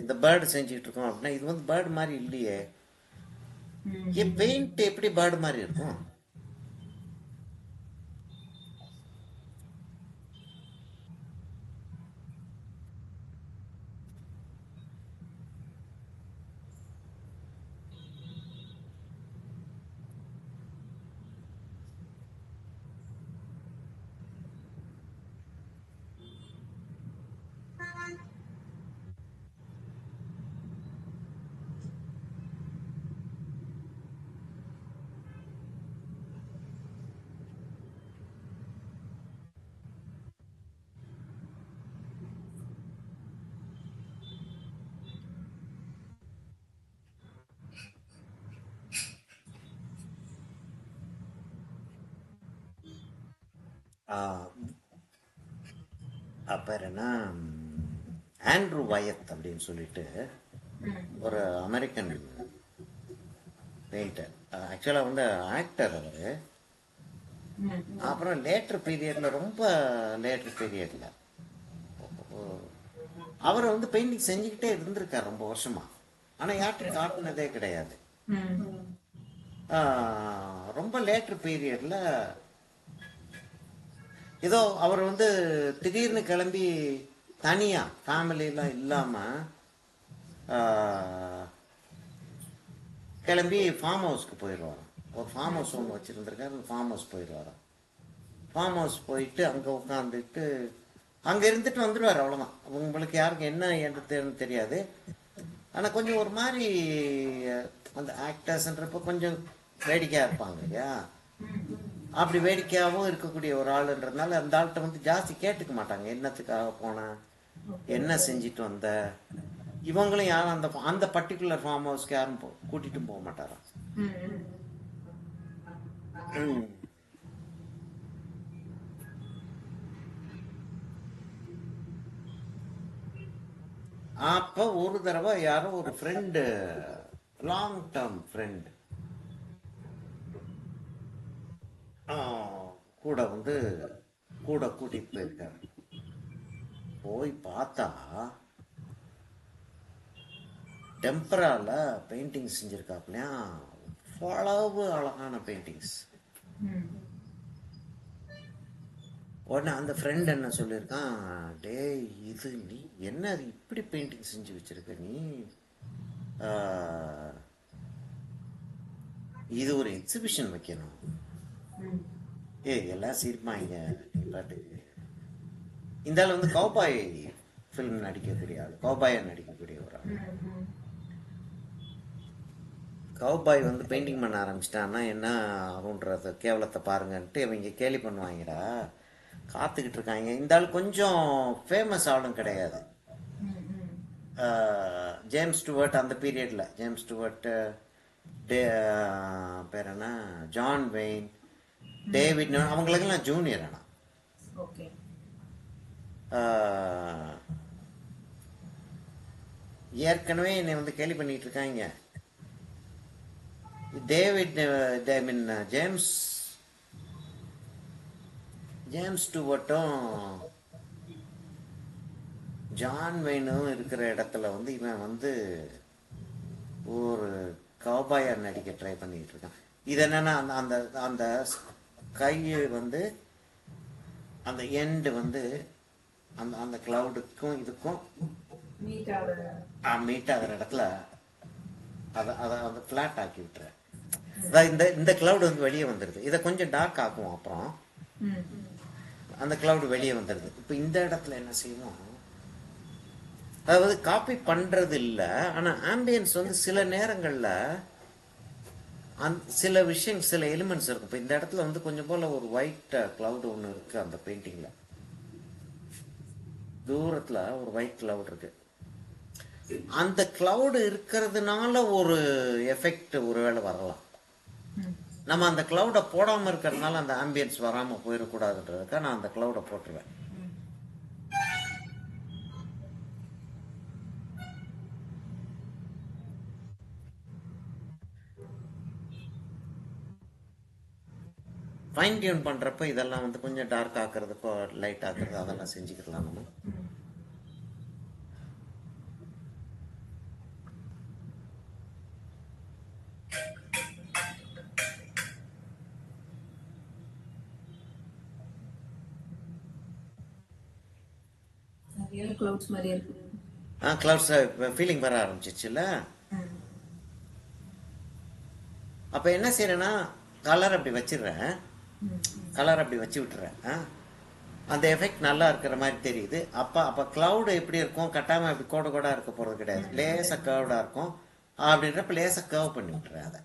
இந்த பேர்டு செஞ்சுட்டு இருக்கோம் அப்படின்னா இது வந்து பேர்டு மாதிரி இல்லையே. பெயிண்ட் எப்படி பேர்டு மாதிரி இருக்கும்? அப்போ என்ன, ஆண்ட்ரூ வயத் அப்படின்னு சொல்லிட்டு ஒரு அமெரிக்கன் பெயிண்டர். ஆக்சுவலாக வந்து ஆக்டர் அவர். அப்புறம் லேட்டர் பீரியடில், ரொம்ப லேட்டர் பீரியடில் அவர் வந்து பெயிண்டிங் செஞ்சுக்கிட்டே இருந்திருக்கார் ரொம்ப வருஷமா. ஆனால் யார்கிட்ட காட்டினதே கிடையாது. ரொம்ப லேட்டர் பீரியடில் ஏதோ அவர் வந்து திடீர்னு கிளம்பி தனியாக ஃபேமிலியெலாம் இல்லாமல் கிளம்பி ஃபார்ம் ஹவுஸ்க்கு போயிடுவாராம். ஒரு ஃபார்ம் ஹவுஸ் ஒன்று வச்சுருந்துருக்காரு, அந்த ஃபார்ம் ஹவுஸ் போயிடுவாராம். ஃபார்ம் ஹவுஸ் போயிட்டு அங்கே உட்காந்துட்டு அங்கே இருந்துட்டு வந்துடுவார். அவ்வளோதான். உங்களுக்கு யாருக்கு என்ன என்று தெரியாது. ஆனால் கொஞ்சம் ஒரு மாதிரி அந்த ஆக்டர்ஸ்ன்றப்ப கொஞ்சம் வேடிக்கையாக இருப்பாங்க இல்லையா? அப்படி வேடிக்கையாகவும் இருக்கக்கூடிய ஒரு ஆளுன்றதுனால அந்த ஆள்கிட்ட வந்து ஜாஸ்தி கேட்டுக்க மாட்டாங்க. என்னத்துக்காக போனேன், என்ன செஞ்சுட்டு வந்த, இவங்களும் யாரும் அந்த அந்த பர்டிகுலர் ஃபார்ம் ஹவுஸ்க்கு யாரும் கூட்டிட்டும் போக மாட்டாராம். அப்போ ஒரு தடவை யாரோ ஒரு ஃப்ரெண்டு, லாங் டேர்ம் ஃப்ரெண்ட் கூட வந்து கூட கூட்டிகிட்டு போயிருக்காரு. போய் பார்த்தா டெம்பரால பெயிண்டிங் செஞ்சுருக்காப்லையா, அவ்வளவு அழகான பெயிண்டிங்ஸ். உடனே அந்த ஃப்ரெண்ட் என்ன சொல்லியிருக்கான், டேய் இது நீ என்ன அது இப்படி பெயிண்டிங் செஞ்சு வச்சிருக்க நீ, ஆஹ், இது ஒரு எக்ஸிபிஷன் வைக்கணும். எல்லாம் சிரிப்பாங்க நீ பாட்டுக்கு. இந்த ஆள் வந்து கௌபாய் ஃபிலிம் நடிக்கக்கூடிய ஆள், கௌபாயா நடிக்கக்கூடிய ஒரு ஆள். கௌபாய் வந்து பெயிண்டிங் பண்ண ஆரம்பிச்சிட்டான்னா என்ன ஆகுன்றத கேவலத்தை பாருங்கன்ட்டு இவங்க கேலி பண்ணுவாங்கடா, காத்துக்கிட்டு இருக்காங்க. இந்த ஆள் கொஞ்சம் ஃபேமஸ் ஆளும் கிடையாது. ஜேம்ஸ் ஸ்டூவர்ட் அந்த பீரியட்ல, ஜேம்ஸ் ஸ்டூவர்ட், பேர் என்ன, ஜான் வெயின், டேவிட், அவங்களுக்கெல்லாம் ஜூனியர். ஆனால் ஏற்கனவே என்னை வந்து கேலி பண்ணிட்டு இருக்காங்க. டேவிட், ஐ மீன் ஜேம்ஸ் ஸ்டூவர்ட்டும் ஜான் வெயினும் இருக்கிற இடத்துல வந்து இவன் வந்து ஒரு கௌபாயா நடிக்க ட்ரை பண்ணிட்டு இருக்கான். இது என்னன்னா அந்த அந்த கை வந்து அந்த எண்டு வந்து அந்த அந்த கிளவுடுக்கும் இதுக்கும் மீட் ஆகிற இடத்துல அதை வந்து ஃப்ளாட் ஆக்கி விட்டுறேன். இந்த இந்த கிளவுட் வந்து வெளியே வந்துடுது. இதை கொஞ்சம் டார்க் ஆக்கும், அப்புறம் அந்த கிளவுட் வெளியே வந்துடுது. இப்போ இந்த இடத்துல என்ன செய்வோம், அதாவது காப்பி பண்றது இல்லை, ஆனா ஆம்பியன்ஸ் வந்து சில நேரங்கள்ல சில விஷயம், சில எலிமெண்ட்ஸ் இருக்கும். இப்போ இந்த இடத்துல வந்து கொஞ்சம் போல ஒரு ஒயிட் கிளவுட் ஒன்று இருக்கு அந்த பெயிண்டிங்ல, தூரத்துல ஒரு ஒயிட் கிளவுட் இருக்கு. அந்த கிளவுட் இருக்கிறதுனால ஒரு எஃபெக்ட் ஒருவேளை வரலாம். நம்ம அந்த கிளவுடை போடாம இருக்கிறதுனால அந்த ஆம்பியன்ஸ் வராம போயிடக்கூடாதுன்றதுக்காக நான் அந்த கிளவுடை போட்டுருவேன். ஃபைன் டியூன் பண்றப்ப இதெல்லாம் வந்து கொஞ்சம் டார்க் ஆக்குறதுக்கோ லைட் ஆக்குறது அதெல்லாம் செஞ்சுக்கலாம் நம்ம. கிளவுட்ஸ் ஃபீலிங் வர ஆரம்பிச்சிச்சுல்ல. அப்ப என்ன செய்யறேன்னா கலர் அப்படி வச்சிடுறேன், கலர் அப்படி வச்சு விட்டுறேன். அந்த எஃபெக்ட் நல்லா இருக்கிற மாதிரி தெரியுது. அப்ப கிளவுடு எப்படி இருக்கும், கட்டாம அப்படி கோட கோடா இருக்க போறது கிடையாது, லேசா கர்வ்டா இருக்கும். அப்படின்றப்ப லேசா கர்வ் பண்ணி விட்டுறேன். அதை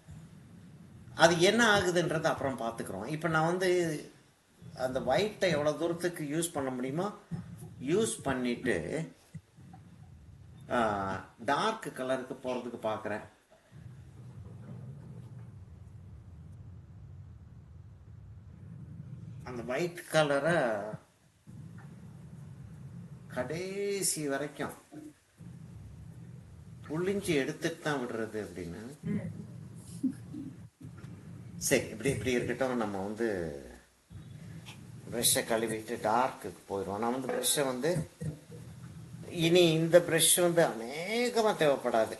அது என்ன ஆகுதுன்றதை அப்புறம் பார்த்துக்கிறோம். இப்போ நான் வந்து அந்த ஒயிட்டை எவ்வளோ தூரத்துக்கு யூஸ் பண்ண முடியுமோ யூஸ் பண்ணிட்டு டார்க் கலருக்கு போகிறதுக்கு பார்க்குறேன். அந்த ஒயிட் கலரை கடைசி வரைக்கும் புளிஞ்சு எடுத்துட்டு தான் விடுறது அப்படின்னு. சரி, இப்படி இப்படி இருக்கட்டும். நம்ம வந்து ப்ரெஷ்ஷை கழுவிட்டு டார்க்குக்கு போயிடுவோம். நான் வந்து ப்ரெஷ்ஷை வந்து இனி இந்த ப்ரெஷ் வந்து அநேகமாக தேவைப்படாது.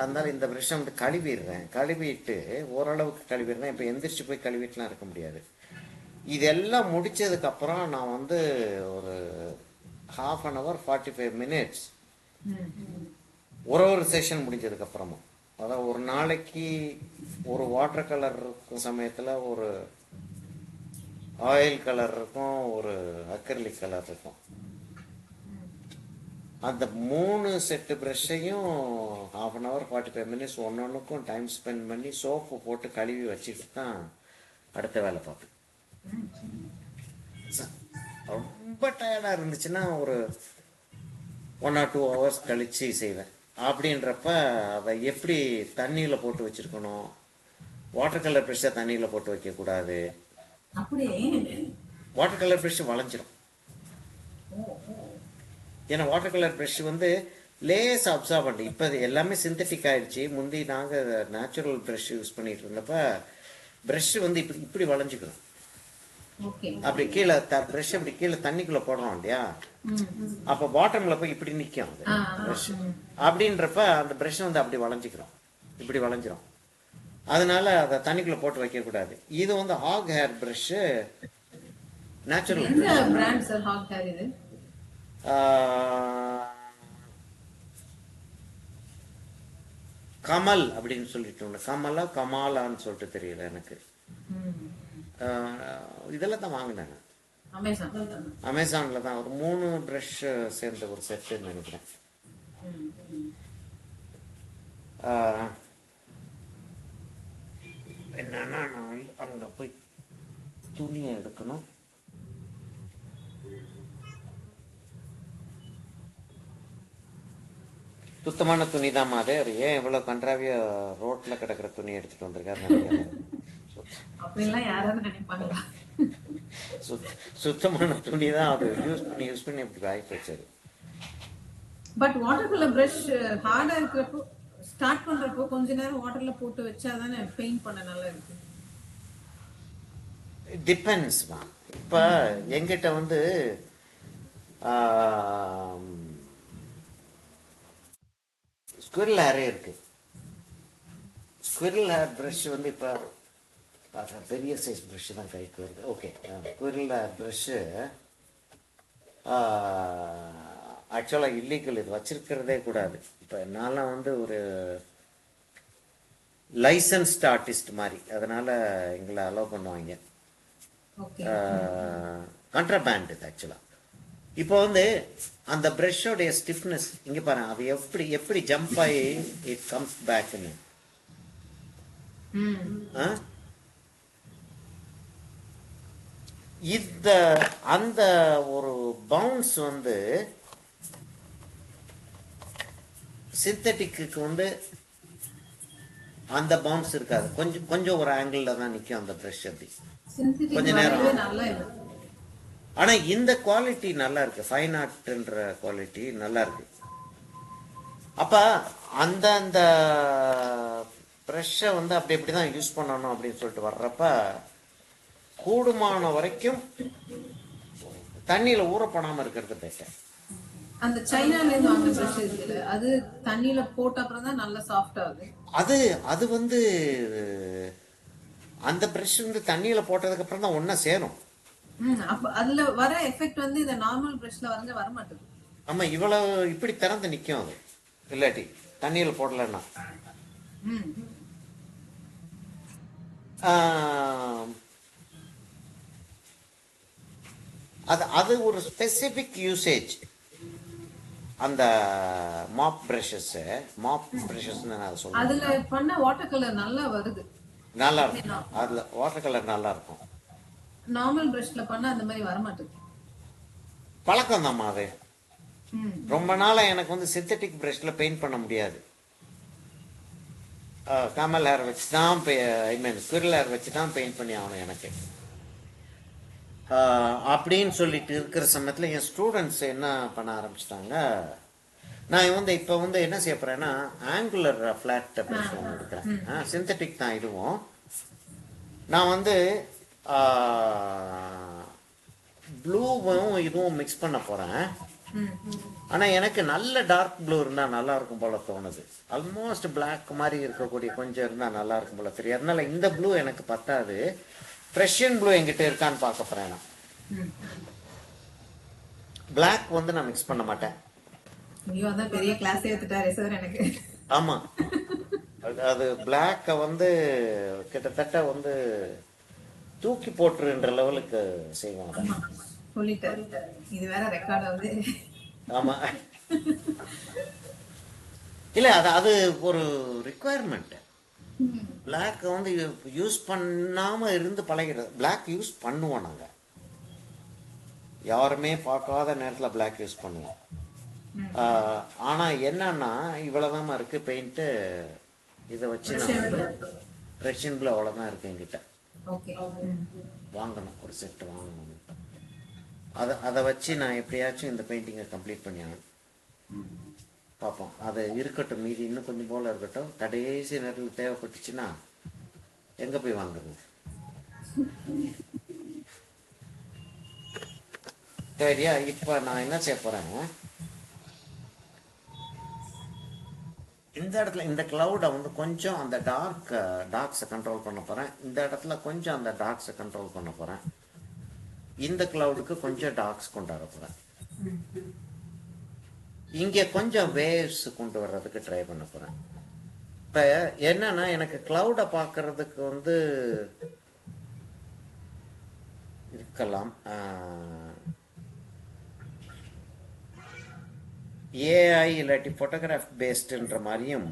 அதனால இந்த ப்ரெஷ்ஷை வந்து கழுவிடுறேன். கழுவிட்டு ஓரளவுக்கு கழுவிடுறேன். இப்போ எந்திரிச்சு போய் கழுவிட்டுலாம் இருக்க முடியாது. இதெல்லாம் முடிச்சதுக்கப்புறம் நான் வந்து ஒரு 1/2 hour 45 minutes ஒரு செஷன் முடிஞ்சதுக்கப்புறமா, அதாவது ஒரு நாளைக்கு ஒரு வாட்டர் கலர் இருக்கும் சமயத்தில், ஒரு ஆயில் கலர் இருக்கும், ஒரு அக்ரிலிக் கலர் இருக்கும். அந்த 3 செட்டு ப்ரெஷ்ஷையும் 1/2 hour 45 minutes ஒன்னொன்றுக்கும் டைம் ஸ்பெண்ட் பண்ணி சோப்பு போட்டு கழுவி வச்சுட்டு தான் அடுத்த வேலை பார்ப்பேன். ரொம்ப டயர்டாக இருந்துச்சுன்னா ஒரு 1 or 2 hours கழிச்சு செய்வேன். அப்படின்றப்ப அதை எப்படி தண்ணியில் போட்டு வச்சிருக்கணும், வாட்டர் கலர் ப்ரெஷ்ஷை தண்ணியில் போட்டு வைக்கக்கூடாது. வாட்டர் கலர் ப்ரெஷ் வளைஞ்சிரும். ஏன்னா வாட்டர் கலர் ப்ரஷ் வந்து லேஸ் அப்சார்பண்ட். இப்போ அது எல்லாமே சிந்தட்டிக் ஆயிடுச்சு. முந்தி நாங்கள் நேச்சுரல் ப்ரஷ் யூஸ் பண்ணிட்டு இருந்தப்ப ப்ரஷ் வந்து இப்படி இப்படி வளைஞ்சிக்கணும். ஓகே. அப்படி கீழே ப்ரஷ் அப்படி கீழே தண்ணிக்குள்ளே போடுறோம் இல்லையா, அப்போ பாட்டமில் போய் இப்படி நிற்கும் அது ப்ரஷ். அப்படின்றப்ப அந்த ப்ரஷ் வந்து அப்படி வளைஞ்சிக்கிறோம், இப்படி வளைஞ்சிரும். அதனால அதை தண்ணிக்குள்ளே போட்டு வைக்கக்கூடாது. இது வந்து ஹாக் ஹேர் ப்ரஷ்ஷு, நேச்சுரல் எந்த பிராண்ட் சார் ஹாக் ஹேர் இது? கமல் அப்படின்னு சொல்லிட்டு ஒன்று, கமலா கமாலான்னு சொல்லிட்டு தெரியல எனக்கு. இதெல்லாம் தான் வாங்கினேன் அமேசானில் தான். ஒரு 3 ப்ரஷ் சேர்ந்த ஒரு செட்டுன்னு நினைக்கிறேன். என்னன்னா நான் அங்கே போய் துணியை எடுக்கணும். சுத்தமான துணி தான் அது. ஏன் இவ்வளோ கன்றாவிய ரோட்டில் கிடக்கிற துணி எடுத்துகிட்டு வந்திருக்காரு. சுத்தமான துணி தான் அது. யூஸ் பண்ணி இப்படி ஆகி போச்சு. பட் வாட்டர் கலர் பிரஷ் ஹார்டா இருக்கிறப்போ ஸ்டார்ட் பண்றப்போ கொஞ்ச நேரம் வாட்டர்ல போட்டு வச்சாதானே பெயிண்ட் பண்ண நல்லா இருக்கு. டிபெண்ட்ஸ்மா. இப்போ எங்கிட்ட வந்து ஸ்குரில் ஹேரே இருக்கு. ஸ்குரில் ஹேர் ப்ரஷ் வந்து இப்போ பெரிய சைஸ் ப்ரஷ் தான் கைக்கு வருது. ஓகே, ஸ்குரில் ஹேர் ப்ரஷ்ஷு ஆக்சுவலாக இல்லீகல். இது வச்சிருக்கிறதே கூடாது. இப்போ நான்லாம் வந்து ஒரு லைசன்ஸ்டு ஆர்டிஸ்ட் மாதிரி, அதனால் எங்களை அலோவ் பண்ணுவாங்க. கான்ட்ராபேண்ட் இது ஆக்சுவலாக. இப்போ வந்து அந்த ப்ரஷ்ஷோடைய ஸ்டிஃப்னஸ் இங்கே பாருங்க, அது எப்படி எப்படி ஜம்ப் ஆகி இட் கம்ஸ் பேக்குன்னு. இந்த அந்த ஒரு பவுன்ஸ் வந்து சிந்தட்டிக்கு வந்து அந்த பவுன்ஸ் இருக்காது. கொஞ்சம் கொஞ்சம் ஒரு ஆங்கிள் தான் நிற்கும் அந்த ப்ரஷ். அப்படி கொஞ்ச நேரம். ஆனா இந்த குவாலிட்டி நல்லா இருக்கு. ஃபைன் ஆர்ட்ன்ற குவாலிட்டி நல்லா இருக்கு. அப்ப அந்த அந்த ப்ரஷ்ஷை வந்து அப்படி இப்படி தான் யூஸ் பண்ணணும் அப்படின்னு சொல்லிட்டு வர்றப்ப கூடுமான வரைக்கும் தண்ணியில ஊற போடாம இருக்கிறது பெட்டர். அந்த சைனால இருந்து வாங்குற பிரஷ் இருக்குல்ல, அது தண்ணியில போட்ட அப்புறம் தான் நல்லா சாஃப்ட் ஆகுது. அது வந்து அந்த பிரஷ் வந்து தண்ணியில போட்டதுக்கு அப்புறம் தான் ஒண்ணா சேரும். அப்ப அதுல வர எஃபெக்ட் வந்து இந்த நார்மல் பிரஷ்ல வர மாட்டேது. ஆமா, இவ்வளவு இப்படி திறந்து நிக்கும் அது. இல்லாட்டி தண்ணியில போடலன்னா அது ஒரு ஸ்பெசிபிக் யூசேஜ். அந்த மாப் பிரஷஸ் நான் சொல்றேன். அதுல பண்ண வாட்டர் கலர் நல்லா வருது. நல்லா இருக்கும். அதுல வாட்டர் கலர் நல்லா இருக்கும். நார்மல் பிரஷ்ல பண்ணா அந்த மாதிரி வர மாட்டேங்குது. பழக்கம் தான்மா அது. ரொம்ப நாளா எனக்கு வந்து சிந்தட்டிக் பிரஷ்ல பெயிண்ட் பண்ண முடியாது. கமல் ஹேர் வச்சு தான் ஸ்குரில் ஹேர் வச்சு தான் பெயிண்ட் பண்ணி ஆகணும் எனக்கு அப்படின்னு சொல்லிட்டு இருக்கிற சமயத்தில் என் ஸ்டூடெண்ட்ஸ் என்ன பண்ண ஆரம்பிச்சிட்டாங்க. நான் வந்து இப்போ வந்து என்ன செய்ய போறேன்னா ஆங்குலர் ஃப்ளாட் ப்ரஷ் ஒன்று எடுக்கிறேன். சிந்தட்டிக் தான் இதுவும். நான் வந்து ப்ளூவும் இதுவும் மிக்ஸ் பண்ண போறேன். ஆனால் எனக்கு நல்ல டார்க் ப்ளூ இருந்தால் நல்லா இருக்கும் போல தோணுது. ஆல்மோஸ்ட் பிளாக் மாதிரி இருக்கக்கூடிய கொஞ்சம் இருந்தால் நல்லா இருக்கும் போல தெரியும். அதனால இந்த ப்ளூ எனக்கு பத்தாது. ஃப்ரெஷன் ப்ளூ என்கிட்ட இருக்கான்னு பார்க்க போறேன். நான் பிளாக் வந்து நான் மிக்ஸ் பண்ண மாட்டேன். பெரிய கிளாஸ் எடுத்துட்டாரு சார் எனக்கு. ஆமா, அது பிளாக்கை வந்து கிட்டத்தட்ட வந்து தூக்கி போட்டுருன்ற லெவலுக்கு செய்வாங்க. சொல்லிட்டாரு. இது வேற ரெக்கார்ட் ஆகுது. ஆமா, இல்ல அது ஒரு ரிக்குவயர்மெண்ட். பிளாக் வந்து யூஸ் பண்ணாம இருந்து பழகிறது. பிளாக் யூஸ் பண்ணுவோம் நாங்க. யாருமே பார்க்காத நேரத்தில் பிளாக் யூஸ் பண்ணுவோம். ஆனா என்னன்னா இவ்வளவுதான் இருக்கு பெயிண்ட். இதை வச்சு ரஷ்யன் ப்ளூ அவ்வளவுதான் இருக்கு என்கிட்ட. வாங்கணும், ஒரு செட் வாங்கணும். அதை வச்சு நான் எப்படியாச்சும் இந்த பெயிண்டிங்கை கம்ப்ளீட் பண்ணியாகணும். பார்ப்போம். அது இருக்கட்டும், மீதி இன்னும் கொஞ்சம் போல் இருக்கட்டும். கடைசி நேரத்தில் தேவைப்பட்டுச்சுன்னா எங்கே போய் வாங்குறது? சரியா? இப்போ நான் என்ன செய்ய போகிறேன், இந்த இடத்துல இந்த க்ளவுடை வந்து கொஞ்சம் அந்த டார்க்ஸை கண்ட்ரோல் பண்ண போகிறேன். இந்த இடத்துல கொஞ்சம் அந்த டார்க்ஸை கண்ட்ரோல் பண்ண போகிறேன். இந்த க்ளவுடுக்கு கொஞ்சம் டார்க்ஸ் கொண்டு வர போகிறேன். இங்கே கொஞ்சம் வேவ்ஸ் கொண்டு வர்றதுக்கு ட்ரை பண்ண போகிறேன். இப்போ என்னன்னா, எனக்கு க்ளவுடை பார்க்கறதுக்கு வந்து இருக்கலாம் ஏஐ இல்லாட்டி ஃபோட்டோகிராஃப் பேஸ்டுன்ற மாதிரியும்,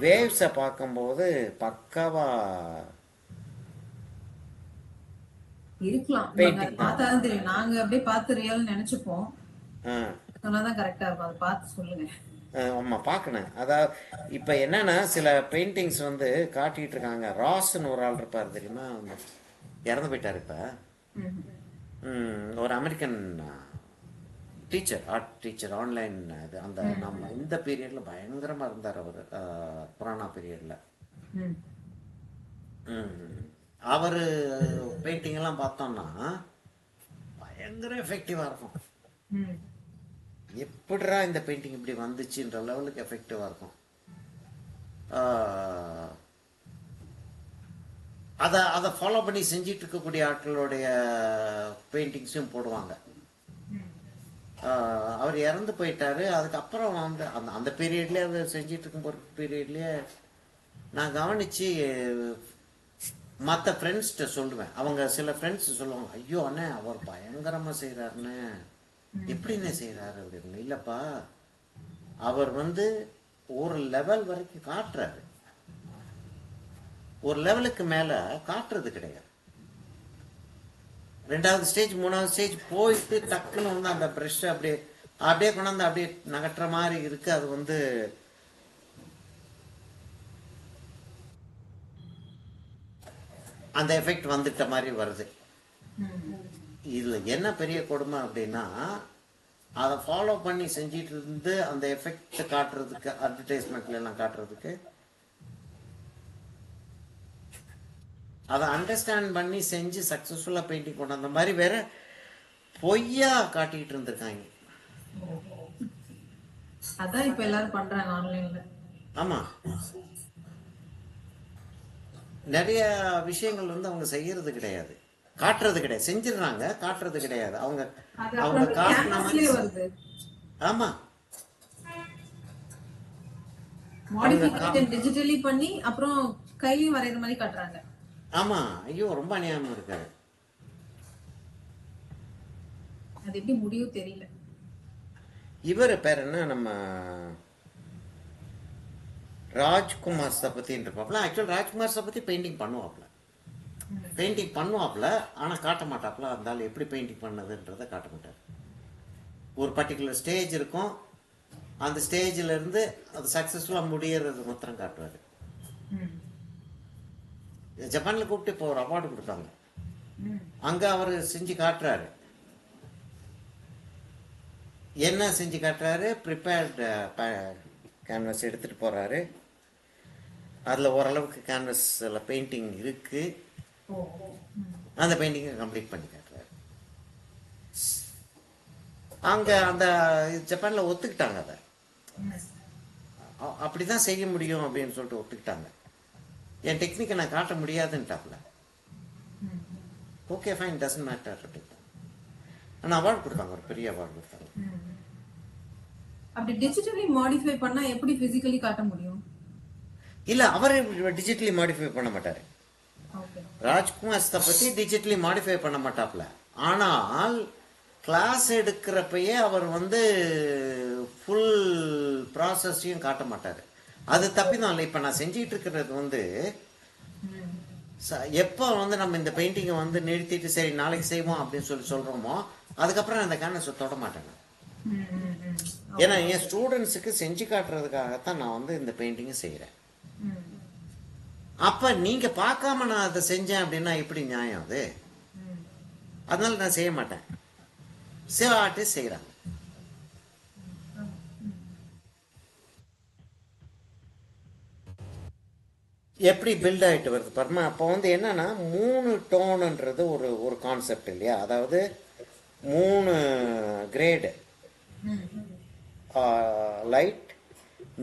வேவ்ஸை பார்க்கும்போது பக்காவா இருக்கலாம். பார்த்தாதான் தெரியும். நாங்க அப்படியே பார்த்து ரியல் நினைச்சுப்போம். சொன்னாதான் கரெக்டா இருக்கும். அதை பார்த்து சொல்லுங்க. ஆமாம், பார்க்கணும். அதாவது இப்போ என்னன்னா, சில பெயிண்டிங்ஸ் வந்து காட்டிகிட்டு இருக்காங்க. ராஸ்ன்னு ஒரு ஆள் இருப்பார் தெரியுமா, இறந்து போயிட்டார் இப்போ. ஒரு American teacher, art teacher, online இது. அந்த நம்ம இந்த பீரியடில் பயங்கரமாக இருந்தார் அவர், புராணா பீரியடில். அவர் பெயிண்டிங்கெல்லாம் பார்த்தோம்னா பயங்கர எஃபெக்டிவாக இருக்கும். எப்படிரா இந்த பெயிண்டிங் இப்படி வந்துச்சுன்ற லெவலுக்கு எஃபெக்டிவாக இருக்கும். அதை ஃபாலோ பண்ணி செஞ்சிட்டு இருக்கக்கூடிய ஆட்களுடைய பெயிண்டிங்ஸும் போடுவாங்க. அவர் இறந்து போயிட்டாரு. அதுக்கப்புறம் வந்து அந்த பீரியட்லேயே அவர் செஞ்சிட்டு இருக்கும் ஒரு பீரியட்லேயே நான் கவனித்து மற்ற ஃப்ரெண்ட்ஸ்கிட்ட சொல்லுவேன். அவங்க சில ஃப்ரெண்ட்ஸ் சொல்லுவாங்க, ஐயோ அண்ணே அவர் பயங்கரமாக செய்கிறாருன்னு, எப்படின்னு செய்கிறாரு அப்படின்னு. இல்லைப்பா, அவர் வந்து ஒரு லெவல் வரைக்கும் காட்டுறாரு, ஒரு லெவலுக்கு மேலே காட்டுறது கிடையாது. 2வது ஸ்டேஜ் 3வது ஸ்டேஜ் போயிட்டு டக்குன்னு வந்து அந்த ப்ரெஷ்ஷை அப்படியே கொண்டாந்து அப்படியே நகட்டுற மாதிரி இருக்கு. அது வந்து அந்த எஃபெக்ட் வந்துட்ட மாதிரி வருது. இதில் என்ன பெரிய கொடுமை அப்படின்னா, அதை ஃபாலோ பண்ணி செஞ்சிட்டு இருந்து அந்த எஃபெக்ட் காட்டுறதுக்கு, அட்வர்டைஸ்மெண்ட்ல எல்லாம் காட்டுறதுக்கு, அதை அண்டர்ஸ்டாண்ட் பண்ணி செஞ்சு சக்ஸஸ்ஃபுல்லாக பெயிண்டிங் கொண்டு வந்த மாதிரி வேற பொய்யா காட்டிக்கிட்டு இருந்திருக்காங்க. அதான் இப்போ எல்லாரும் பண்றாங்க ஆன்லைன்ல. ஆமாம், நிறைய விஷயங்கள் வந்து அவங்க செய்யறது கிடையாது, காட்டுறது கிடையாது. செஞ்சிடறாங்க, காட்டுறது கிடையாது. அவங்க காட்டின மாதிரி. ஆமா, மாடிஃபிகேஷன் டிஜிட்டலி பண்ணி அப்புறம் கையில வரையற மாதிரி காட்டுறாங்க. ஆமா, ஐயோ ரொம்ப அநியாயமா இருக்காரு. அது எப்படி முடியும் தெரியல. இவர் பேர் என்ன, நம்ம ராஜ்குமார் சபத்தின்னு இருப்பாப்ல. ஆக்சுவல் ராஜ்குமார் சபத்தி பெயிண்டிங் பண்ணுவாப்ல, ஆனால் காட்ட மாட்டாப்ல. இருந்தாலும் எப்படி பெயிண்டிங் பண்ணதுன்றதை காட்ட மாட்டார். ஒரு பர்டிகுலர் ஸ்டேஜ் இருக்கும், அந்த ஸ்டேஜில் இருந்து அது சக்ஸஸ்ஃபுல்லாக முடியறது மாத்திரம் காட்டுவார். ஜப்பானில் கூப்பிட்டு இப்போ ஒரு அவார்டு கொடுத்தாங்க, அங்கே அவர் செஞ்சு காட்டுறாரு. என்ன செஞ்சு காட்டுறாரு, ப்ரிப்பேர்டு கேன்வாஸ் எடுத்துகிட்டு போகிறாரு. அதில் ஓரளவுக்கு கேன்வாஸில் பெயிண்டிங் இருக்குது, அந்த பெயிண்டிங்கை கம்ப்ளீட் பண்ணி காட்டுறாரு. அங்கே அந்த ஜப்பானில் ஒத்துக்கிட்டாங்க, அதை அப்படி தான் செய்ய முடியும் அப்படின்னு சொல்லிட்டு ஒத்துக்கிட்டாங்க. என் டெக்னிக்கை நான் காட்ட முடியாதுன்ட்டாப்ல. ஓகே ஃபைன், டசன்ட் மேட்டர் அப்படின்ட்டாங்க. ஆனால் அவார்டு கொடுத்தாங்க, ஒரு பெரிய அவார்டு கொடுத்தாங்க. அப்படி டிஜிட்டலி மாடிஃபை பண்ணா எப்படி பிசிக்கலி காட்ட முடியும்? இல்ல, அவரே டிஜிட்டலி மாடிஃபை பண்ண மாட்டாரு. ராஜ்குமார் பத்தி டிஜிட்டலி மாடிஃபை பண்ண மாட்டாப்ல. ஆனால் கிளாஸ் எடுக்கிறப்பயே அவர் வந்து ஃபுல் ப்ராசஸையும் காட்ட மாட்டாரு. அது தப்பிதான் இல்லை. இப்ப நான் செஞ்சிட்டு இருக்கிறது வந்து எப்போ வந்து நம்ம இந்த பெயிண்டிங்கை வந்து நிறுத்திட்டு சரி நாளைக்கு செய்வோம் அப்படின்னு சொல்றோமோ, அதுக்கப்புறம் நான் அந்த கேன்வஸை தொட மாட்டேங்க. ஏன்னா என் ஸ்டூடெண்ட்ஸுக்கு செஞ்சு காட்டுறதுக்காகத்தான் நான் வந்து இந்த பெயிண்டிங்கை செய்கிறேன். அப்ப நீங்க பார்க்காம நான் அதை செஞ்சேன் அப்படின்னா எப்படி நியாயம் அது? அதனால நான் செய்ய மாட்டேன். சில ஆர்டிஸ்ட் செய்கிறாங்க. எப்படி பில்ட் ஆகிட்டு வருது பாருமா. அப்போ வந்து என்னன்னா 3 டோனுன்றது ஒரு ஒரு கான்செப்ட் இல்லையா? அதாவது 3 கிரேடு, லைட்,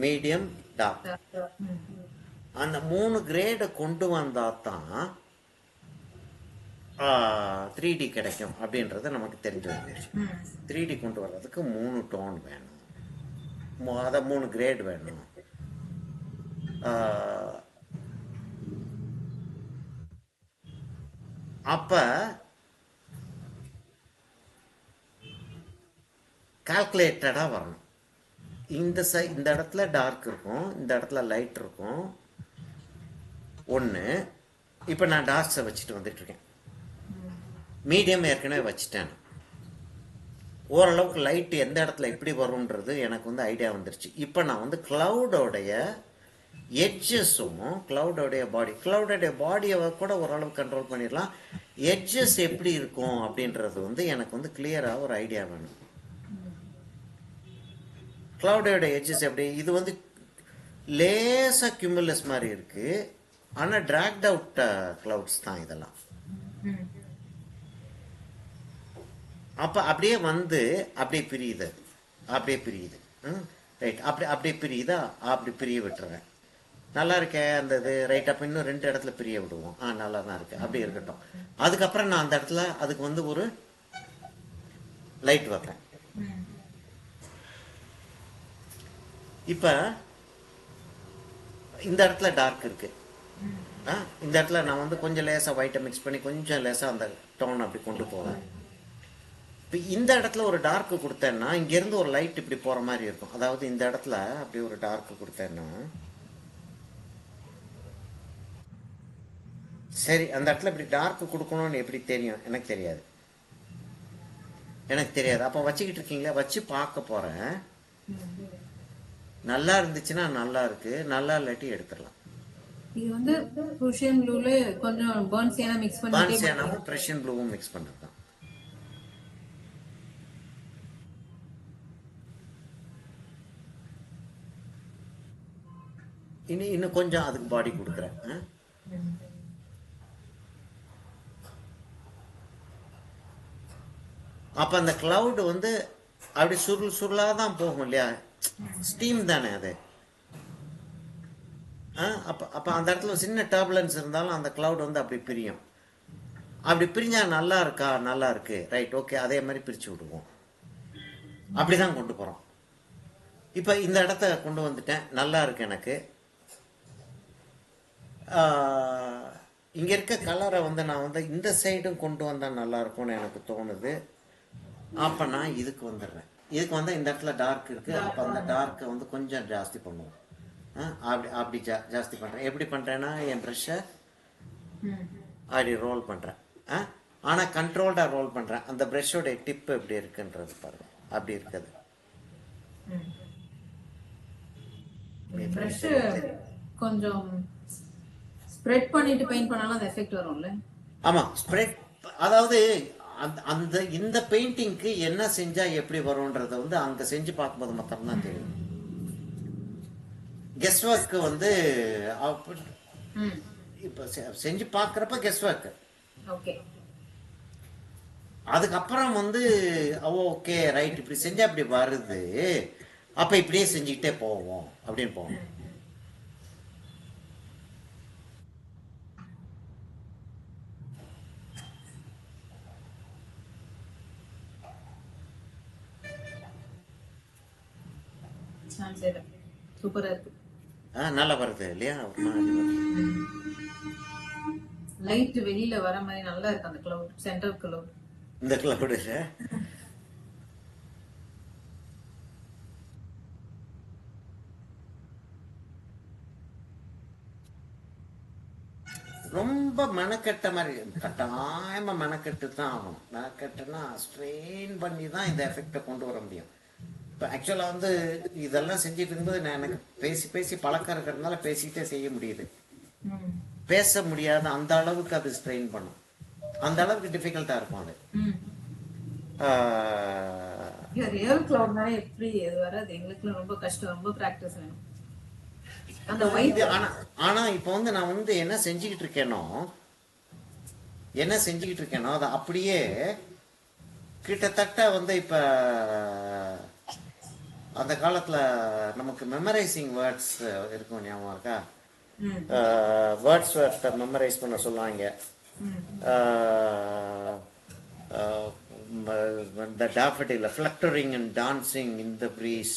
மீடியம், டார்க். அந்த 3 கிரேடை கொண்டு வந்தால் தான் 3D கிடைக்கும் அப்படின்றது நமக்கு தெரிஞ்ச ஒரு விஷயம். 3D கொண்டு வர்றதுக்கு 3 டோன் வேணும், அதை 3 கிரேட் வேணும். அப்போ கால்குலேட்டடாக வரணும். இந்த இடத்துல டார்க் இருக்கும், இந்த இடத்துல லைட் இருக்கும். ஒன்று, இப்போ நான் டார்க்ஸை வச்சுட்டு வந்துட்டுருக்கேன், மீடியம் ஏற்கனவே வச்சுட்டேன். ஓரளவுக்கு லைட்டு எந்த இடத்துல எப்படி வரும்ன்றது எனக்கு வந்து ஐடியா வந்துருச்சு. இப்போ நான் வந்து கிளவுடோடைய எட்ஜஸும் கிளவுடோடைய பாடியை கூட ஓரளவுக்கு கண்ட்ரோல் பண்ணிடலாம். எட்ஜஸ் எப்படி இருக்கும் அப்படின்றது வந்து எனக்கு வந்து கிளியராக ஒரு ஐடியா வேணும். கிளவுடோட எட்ஜஸ் எப்படி, இது வந்து லேசாக கியூமுலஸ் மாதிரி இருக்கு, ஆனால் டிராக்ட் அவுட் கிளவுட்ஸ் தான் இதெல்லாம். அப்போ அப்படியே வந்து அப்படியே பிரியுது, அப்படியே பிரியுது. ரைட், அப்படியே பிரியுதா, அப்படி பிரிய விட்டுறேன். நல்லா இருக்கே அந்த இது. ரைட், அப்போ இன்னும் 2 இடத்துல பிரிய விடுவோம். நல்லா தான் இருக்கு, அப்படி இருக்கட்டும். அதுக்கப்புறம் நான் அந்த இடத்துல அதுக்கு வந்து ஒரு லைட் வைப்பேன். இப்போ இந்த இடத்துல டார்க் இருக்கு, இந்த இடத்துல நான் வந்து கொஞ்சம் லேசாக ஒயிட்டை மிக்ஸ் பண்ணி கொஞ்சம் லேசாக அந்த டோன் அப்படி கொண்டு போவேன். இப்போ இந்த இடத்துல ஒரு டார்க்கு கொடுத்தேன்னா இங்கேருந்து ஒரு லைட் இப்படி போகிற மாதிரி இருக்கும். அதாவது இந்த இடத்துல அப்படி ஒரு டார்க்கு கொடுத்தேன்னா சரி, அந்த இடத்துல இப்படி டார்க்கு கொடுக்கணும்னு எப்படி தெரியும்? எனக்கு தெரியாது. அப்போ வச்சுக்கிட்டு இருக்கீங்களா, வச்சு பார்க்க போகிறேன். நல்லா இருந்துச்சுன்னா நல்லா இருக்கு, நல்லா இல்லாட்டி எடுத்துடலாம். இது வந்து ப்ரூஷியன் ப்ளூல கொஞ்சம் பர்ன் சியானா மிக்ஸ் பண்ணி, பர்ன் சியானாவும் ப்ரஷியன் ப்ளூவும் மிக்ஸ் பண்ணுறது தான். இன்னும் கொஞ்சம் அதுக்கு பாடி கொடுக்குறேன். அப்போ அந்த கிளவுட் வந்து அப்படி சுருளாக தான் போகும் இல்லையா, ஸ்டீம் தானே அது. அப்போ அந்த இடத்துல சின்ன டர்புலன்ஸ் இருந்தாலும் அந்த கிளவுட் வந்து அப்படி பிரியும். அப்படி பிரிஞ்சா நல்லா இருக்கா, நல்லா இருக்கு, ரைட், ஓகே, அதே மாதிரி பிரித்து விடுவோம். அப்படிதான் கொண்டு போகிறோம். இப்போ இந்த இடத்த கொண்டு வந்துட்டேன், நல்லா இருக்கு எனக்கு. இங்கே இருக்க கலரை வந்து நான் வந்து இந்த சைடும் கொண்டு வந்தால் நல்லா இருக்கும்னு எனக்கு தோணுது. அப்போ நான் இதுக்கு வந்துடுறேன். இதுக்கு வந்தால் இந்த இடத்துல டார்க் இருக்குது, அப்போ அந்த டார்க்கை வந்து கொஞ்சம் ஜாஸ்தி பண்ணுவோம். அப்படி ஜாஸ்தி பண்ணுறேன். எப்படி பண்ணுறேன்னா என் ப்ரெஷ்ஷை அப்படி ரோல் பண்ணுறேன். ஆனால் கண்ட்ரோல்டாக ரோல் பண்ணுறேன். அந்த ப்ரெஷ்ஷோடைய டிப்பு எப்படி இருக்குன்றது பாருங்க, அப்படி இருக்குது. ப்ரஷ் கொஞ்சம் ஸ்ப்ரெட் பண்ணிட்டு பெயிண்ட் பண்ணாலும் அந்த எஃபெக்ட் வரும்ல. ஆமாம், ஸ்ப்ரெட். அதாவது அந்த இந்த பெயிண்டிங்க்கு என்ன செஞ்சால் எப்படி வரும்ன்றதை வந்து அங்கே செஞ்சு பார்க்கும்போது மட்டும்தான் தெரியும். கெஸ் ஒர்க்கு வந்து இப்போ செஞ்சு பார்க்குறப்ப கெஸ் ஒர்க்கு. ஓகே, அதுக்கப்புறம் வந்து ஓகே ரைட், இப்படி செஞ்சால் இப்படி வருது, அப்போ இப்படியே செஞ்சுக்கிட்டே போவோம் அப்படின்னு போவோம். சூப்பரா இருக்கு. நல்லா வருது இல்லையா, லைட் வெளியில வர மாதிரி நல்லா இருக்கு அந்த கிளவுட், சென்டர் கிளவுட். இந்த கிளவுட் ரொம்ப மெனக்கெட்ட மாதிரி, கட்டாயமா மெனக்கெட்டு தான் ஆகணும். மெனக்கெட்டுனா ஸ்ட்ரெயின் பண்ணி தான் இந்த எஃபெக்டை கொண்டு வர முடியும். இப்போ ஆக்சுவலாக வந்து இதெல்லாம் செஞ்சுட்டு இருக்கும்போது நான் எனக்கு பேசி பேசி பழக்கம் இருக்கிறதுனால பேசிக்கிட்டே செய்ய முடியுது. பேச முடியாத அந்த அளவுக்கு அது ஸ்ட்ரெயின் பண்ணும், அந்த அளவுக்கு டிஃபிகல்ட்டாக இருக்கும் அது. ரியல் கிளவுட்னால எப்படி இது வராது, எங்களுக்கு ரொம்ப கஷ்டம், ரொம்ப பிராக்டிஸ் வேணும். அந்த ஒயிட் இது ஆனா இப்போ வந்து நான் வந்து என்ன செஞ்சுக்கிட்டு இருக்கேனோ அதை அப்படியே கிட்டத்தட்ட வந்து இப்ப அந்த காலத்துல நமக்கு மெமரைசிங் வேர்ட்ஸ் இருக்கும், ஞாபகம் இருக்கா? வேர்ட்ஸ் மெமரைஸ் பண்ண சொல்லுவாங்க. The daffodil fluttering and dancing in the breeze,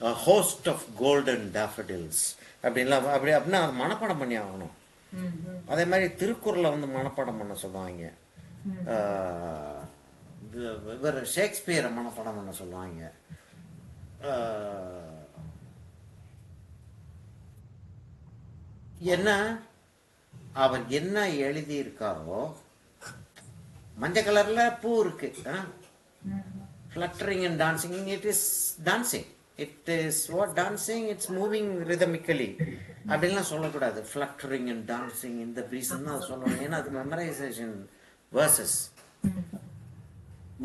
a host of golden daffodils அப்படின்னா அது மனப்பாடம் பண்ணி ஆகணும். அதே மாதிரி திருக்குறளை வந்து மனப்பாடம் பண்ண சொல்லுவாங்க. இவர் ஷேக்ஸ்பியரை மனப்பாடம் பண்ண சொல்லுவாங்க. என்ன அவர் என்ன எழுதி இருக்காரோ, மஞ்சள் கலர்ல பூ இருக்கு, fluttering and dancing, it is dancing, it is what dancing, it's moving rhythmically அப்படின்லாம் சொல்லக்கூடாது. fluttering and dancing in the breeze தான் சொல்லணும். ஏன்னா அது மெமரைசேஷன் வேர்சஸ்.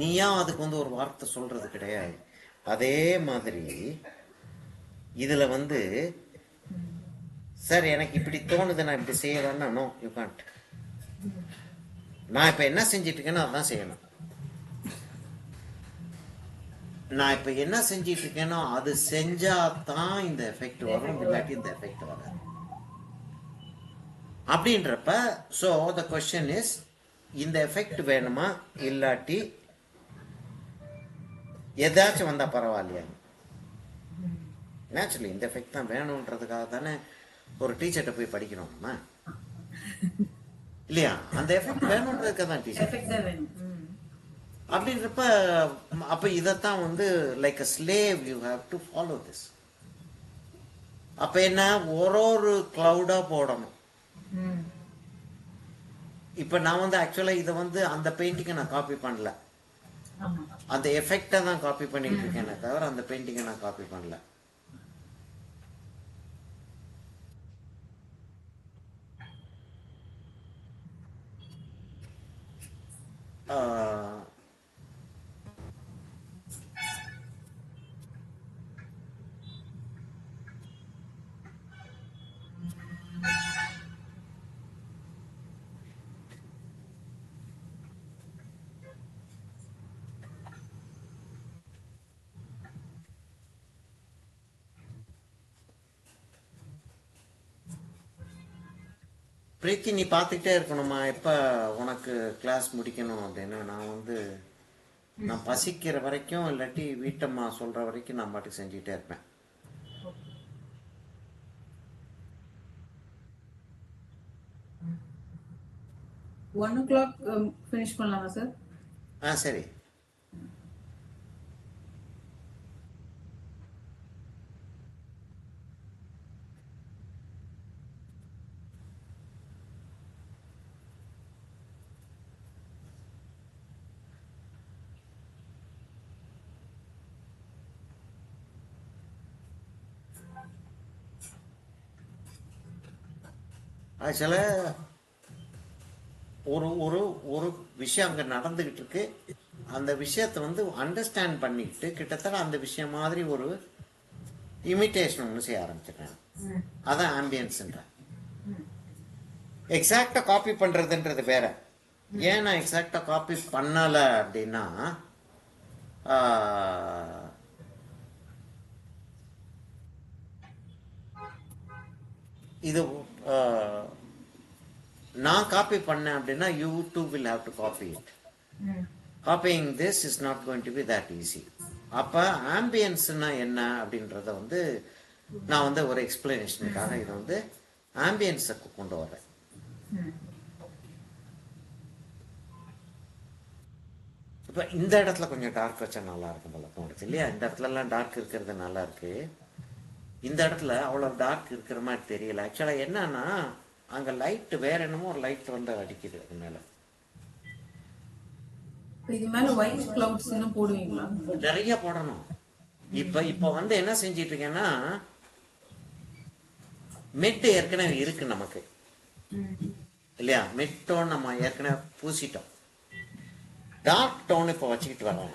நீயா அதுக்கு வந்து ஒரு வார்த்தை சொல்றது கிடையாது. அதே மாதிரி இதுல வந்து சார் எனக்கு இப்படி தோணுது, நான் இப்படி செய்யறேன்னா நோ, யூ கான்ட். நான் இப்ப என்ன செஞ்சிட்டு இருக்கேனோ அதான் செய்யணும். நான் இப்ப என்ன செஞ்சிட்டு இருக்கேனோ அது செஞ்சா தான் இந்த எஃபெக்ட் வரும், இல்லாட்டி இந்த எஃபெக்ட் வராது. அப்படின்றப்ப ஸோ த கொஸ்டின் இஸ், இந்த எஃபெக்ட் வேணுமா இல்லாட்டி ஏதாச்சும் வந்தா பரவாயில்லையா? நேச்சுரலி இந்த எஃபெக்ட் தான் வேணும்ன்றதுக்காக தானே ஒரு டீச்சர்கிட்ட போய் படிக்கணும் நம்ம, இல்லையா? அந்த எஃபெக்ட் வேணும்ன்றதுக்காக தான் டீச்சர். அப்படின்றப்ப அப்ப இதைத்தான் வந்து like a slave you have to follow this. அப்ப என்ன, ஒரு கிளவுடா போடணும். இப்ப நான் வந்து ஆக்சுவலா இதை வந்து அந்த பெயிண்டிங்கை நான் காப்பி பண்ணல, அந்த எஃபெக்டை தான் காப்பி பண்ணிட்டு இருக்கேனே தவிர அந்த பெயிண்டிங்கை நான் காப்பி பண்ணல. பிரீத்தி, நீ பார்த்துக்கிட்டே இருக்கணுமா எப்ப உனக்கு கிளாஸ் முடிக்கணும் அப்படின்னு? நான் பசிக்கிற வரைக்கும் இல்லாட்டி வீட்டம்மா சொல்ற வரைக்கும் நான் பாட்டுக்கு செஞ்சுக்கிட்டே இருப்பேன். ஒன் ஓ கிளாக் ஃபினிஷ் பண்ணலாமா சார்? சரி. ஆக்சுவலாக ஒரு ஒரு ஒரு விஷயம் அங்கே நடந்துக்கிட்டு இருக்கு. அந்த விஷயத்தை வந்து அண்டர்ஸ்டாண்ட் பண்ணிக்கிட்டு கிட்டத்தட்ட அந்த விஷயம் மாதிரி ஒரு இமிட்டேஷன் ஒன்று செய்ய ஆரம்பிச்சிடுறேன். அதான் ஆம்பியன்ஸ்ன்ற. எக்ஸாக்டா காப்பி பண்றதுன்றது வேற. ஏன் நான் எக்ஸாக்டா காப்பி பண்ணல அப்படின்னா, இது நான் காப்பி பண்ணேன் அப்படின்னா you too will have to copy it. Copying this is not going to be that easy. அப்போ ஆம்பியன்ஸ்னா என்ன அப்படின்றத வந்து நான் வந்து ஒரு எக்ஸ்பிளனேஷனுக்காக இதை வந்து ஆம்பியன்ஸை கொண்டு வரேன். இப்போ இந்த இடத்துல கொஞ்சம் டார்க் வச்சா நல்லா இருக்கும் போல தோணுது இல்லையா? இந்த இடத்துலலாம் டார்க் இருக்கிறது நல்லா இருக்கு. இந்த இடத்துல அவ்வளோ டார்க் இருக்கிற மாதிரி தெரியல. ஆக்சுவலாக என்னன்னா, அங்கே லைட் வேற என்னமோ ஒரு லைட் வந்து அடிக்குது அது மேலே. இது மேல ஒயிட் கிளவுட்ஸ் இன்னும் போடுவீங்களா? நிறைய போடணும். இப்போ வந்து என்ன செஞ்சிட்டு இருக்கேன்னா, மெட் ஏற்கனவே இருக்கு நமக்கு இல்லையா? மெட்டோன்னு நம்ம ஏற்கனவே பூசிட்டோம். டார்க் டோன் இப்போ வச்சுக்கிட்டு வரேன்.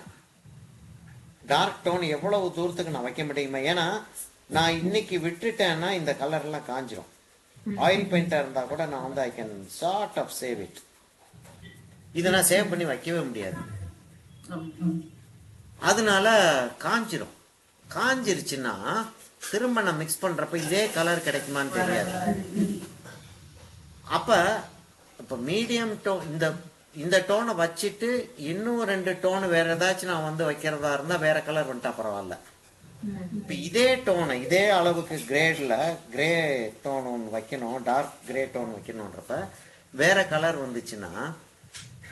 டார்க் டோன் எவ்வளவு தூரத்துக்கு நான் வைக்க முடியுமா? ஏன்னா நான் இன்னைக்கு விட்டுட்டேன்னா இந்த கலர்லாம் காஞ்சிரும். ஆயில் பெயிண்டாக இருந்தால் கூட நான் வந்து I can sort of save it. இதை நான் சேவ் பண்ணி வைக்கவே முடியாது, அதனால காஞ்சிரும். காஞ்சிருச்சுன்னா திரும்ப நான் மிக்ஸ் பண்ணுறப்ப இதே கலர் கிடைக்குமான்னு தெரியாது. அப்போ இப்போ மீடியம் டோன் இந்த டோனை வச்சுட்டு இன்னும் 2 டோனு வேற ஏதாச்சும் நான் வந்து வைக்கிறதா இருந்தால் வேற கலர் வந்துட்டா பரவாயில்ல. இப்போ இதே டோனை இதே அளவுக்கு கிரே டோன் ஒன்று வைக்கணும், டார்க் கிரே டோன் வைக்கணுன்றப்ப வேற கலர் வந்துச்சுன்னா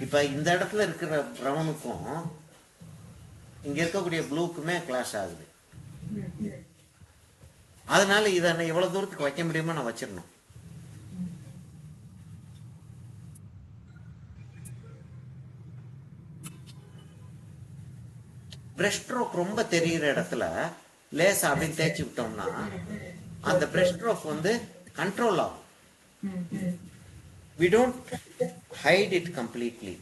இப்போ இந்த இடத்துல இருக்கிற ப்ரௌனுக்கும் இங்கே இருக்கக்கூடிய ப்ளூக்குமே கிளாஷ் ஆகுது. அதனால இதை எவ்வளோ தூரத்துக்கு வைக்க முடியுமோ நான் வச்சிடணும். பிரஷ் ஸ்ட்ரோக் ரொம்ப தெரிகிற இடத்துல லேசா அப்படின்னு தேய்ச்சி விட்டோம்னா அந்த பிரஷ் ஸ்ட்ரோக் வந்து கண்ட்ரோல் ஆகும். we don't hide it completely,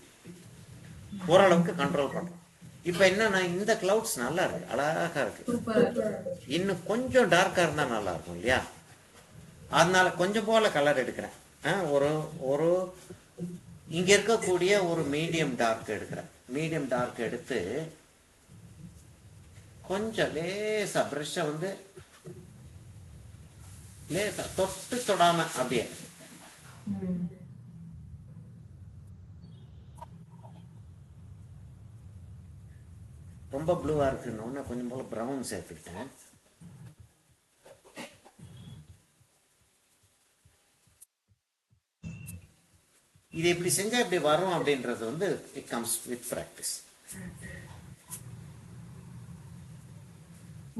ஓரளவுக்கு கண்ட்ரோல் பண்றோம். இப்போ என்னன்னா இந்த கிளவுட்ஸ் நல்லா இருக்கு, அழகா இருக்கு. இன்னும் கொஞ்சம் டார்க்கா இருந்தா நல்லா இருக்கும் இல்லையா? அதனால கொஞ்சம் போல கலர் எடுக்கிறேன். ஒரு ஒரு இங்க இருக்கக்கூடிய ஒரு மீடியம் டார்க் எடுக்கிறேன். மீடியம் டார்க் எடுத்து கொஞ்சம் லேசா பிரஷ்ஷை வந்து லேசா தொடாம அப்படியே ரொம்ப ப்ளூவா இருக்குன்னு கொஞ்சம் போல ப்ரௌன் சேர்த்துக்கிட்டேன். இது எப்படி செஞ்சா இப்படி வரும் அப்படின்றது வந்து இட் கம்ஸ் வித் ப்ராக்டிஸ்.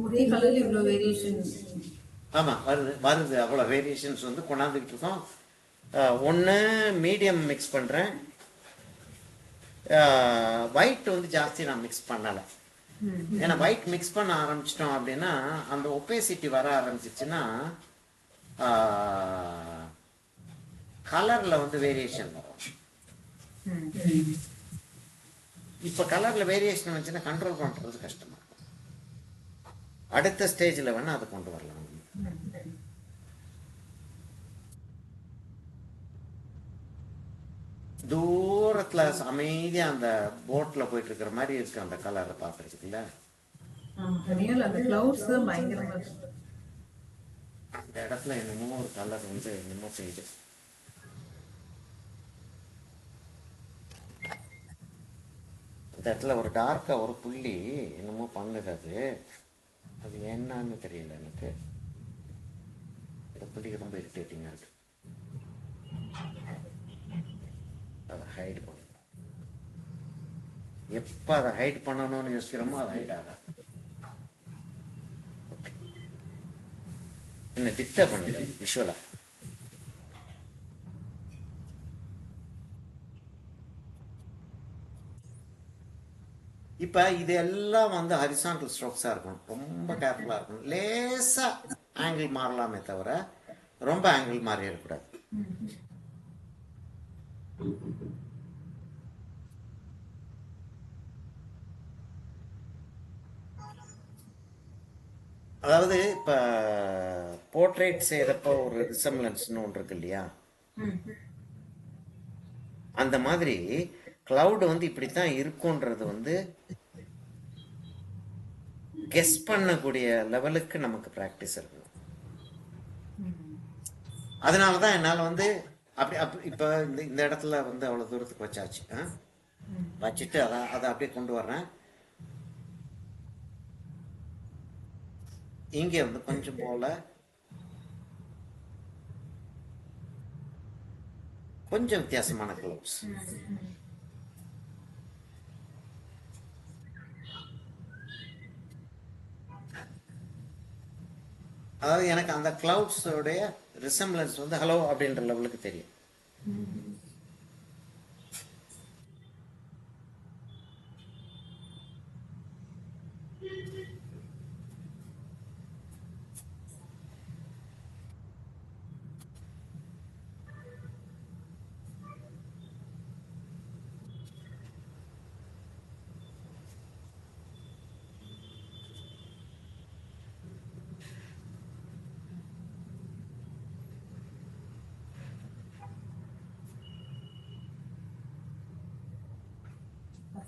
ஒரே கலர்ல இவ்வளோ வேரியேஷன். ஆமா, வருது அவ்வளோ வேரியேஷன்ஸ் வந்து கொண்டாந்துக்கிட்டு இருக்கோம். ஒன்று மீடியம் மிக்ஸ் பண்ணுறேன், ஒயிட் வந்து ஜாஸ்தி நான் மிக்ஸ் பண்ணலை. ஏன்னா ஒயிட் மிக்ஸ் பண்ண ஆரம்பிச்சிட்டோம் அப்படின்னா அந்த ஒப்பேசிட்டி வர ஆரம்பிச்சிச்சுன்னா கலரில் வந்து வேரியேஷன் வரும். இப்போ கலரில் வேரியேஷன் வந்துச்சுன்னா கண்ட்ரோல் பண்ணுறது கஷ்டமாக இருக்கும். அடுத்த ஸ்டேஜில் வேணால் அதை கொண்டு வரலாம். தூரத்துல அமைதியா அந்த போட்ல போயிட்டு இருக்கிற மாதிரி இருக்கு அந்த கலரை பாக்குறதுக்குல்ல. அந்த கிளவுட்ஸ் பயங்கரமா இருக்கு. அந்த இடத்துல என்னமோ ஒரு கலர் வந்து என்னமோ செய்யுது. அந்த இடத்துல ஒரு டார்க்கா ஒரு புள்ளி என்னமோ பண்ணுது. அது என்னன்னு தெரியல எனக்கு. இந்த புள்ளிக்கு ரொம்ப இரிட்டேட்டிங்கா இருக்கு. அதை ஹைட் பண்ணணும். எப்போ அதை ஹைட் பண்ணணும்னு யோசிக்கிறோமோ அதை ஹைட் ஆகாது. என்ன டிஸ்டர்ப் பண்ணுது விஷுவலா. இப்போ இது எல்லாம் வந்து ஹரிசாண்டல் ஸ்ட்ரோக்ஸாக இருக்கணும், ரொம்ப கேர்ஃபுல்லாக இருக்கணும். லேசாக ஆங்கிள் மாறலாமே தவிர ரொம்ப ஆங்கிள் மாறிடக்கூடாது. அதாவது இப்போ போர்ட்ரேட் செய்கிறப்ப ஒரு ரிசம்லன்ஸ்னு ஒன்று இருக்கு இல்லையா? அந்த மாதிரி கிளவுட் வந்து இப்படித்தான் இருக்கும்ன்றது வந்து கெஸ் பண்ணக்கூடிய லெவலுக்கு நமக்கு ப்ராக்டிஸ் இருக்கணும். அதனால தான் என்னால் வந்து அப்படி இப்போ இந்த இடத்துல வந்து அவ்வளோ தூரத்துக்கு வச்சாச்சு. வச்சுட்டு அதை அப்படியே கொண்டு வர்றேன். இங்கே வந்து கொஞ்சம் போல கொஞ்சம் வித்தியாசமான கிளவுட்ஸ். அதாவது எனக்கு அந்த கிளவுட்ஸோடைய ரிசம்லன்ஸ் வந்து ஹலோ அப்படின்ற லெவலுக்கு தெரியும்.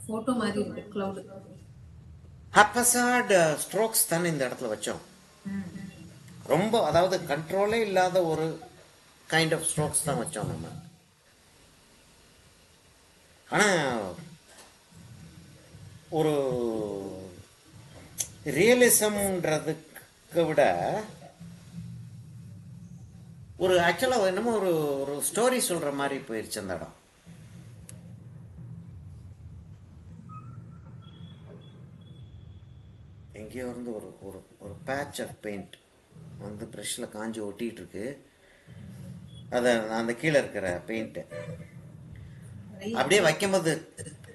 போட்டோ மாதிரி இருக்கு கிளவுட். ஹப்பசாட் ஸ்ட்ரோக்ஸ் தானே இந்த இடத்துல வச்சோம். ரொம்ப அதாவது கண்ட்ரோலே இல்லாத ஒரு கைண்ட் ஆஃப் ஸ்ட்ரோக்ஸ் தான் வச்சோம் நம்ம. ஆனால் ஒரு ரியலிசம்ன்றதுக்கு விட ஒரு ஆக்சுவலாக என்னமோ ஒரு ஒரு ஸ்டோரி சொல்கிற மாதிரி போயிடுச்சு அந்த இடம். எங்கேயோ வந்து ஒரு ஒரு ஒரு பேட்ச் ஆஃப் பெயிண்ட் வந்து ப்ரெஷ்ஷில் காஞ்சி ஒட்டிகிட்டு இருக்கு. அதை அந்த கீழே இருக்கிற பெயிண்ட்டு அப்படியே வைக்கும்போது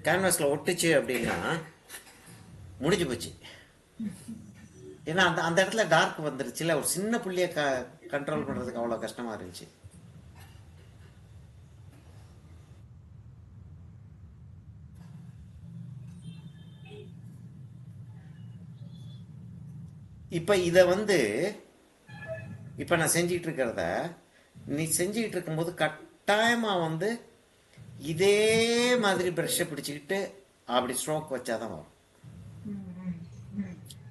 கேன்வாஸில் ஒட்டுச்சு அப்படின்னா முடிஞ்சு போச்சு. ஏன்னா அந்த அந்த இடத்துல டார்க் வந்துருச்சுல, ஒரு சின்ன புள்ளியை கண்ட்ரோல் பண்ணுறதுக்கு அவ்வளோ கஷ்டமாக இருந்துச்சு. இப்போ இதை வந்து இப்போ நான் செஞ்சிகிட்டு இருக்கிறத நீ செஞ்சிகிட்டு இருக்கும்போது கட்டாயமாக வந்து இதே மாதிரி ப்ரஷ்ஷை பிடிச்சிக்கிட்டு அப்படி ஸ்ட்ரோக் வச்சாதான் வரும்.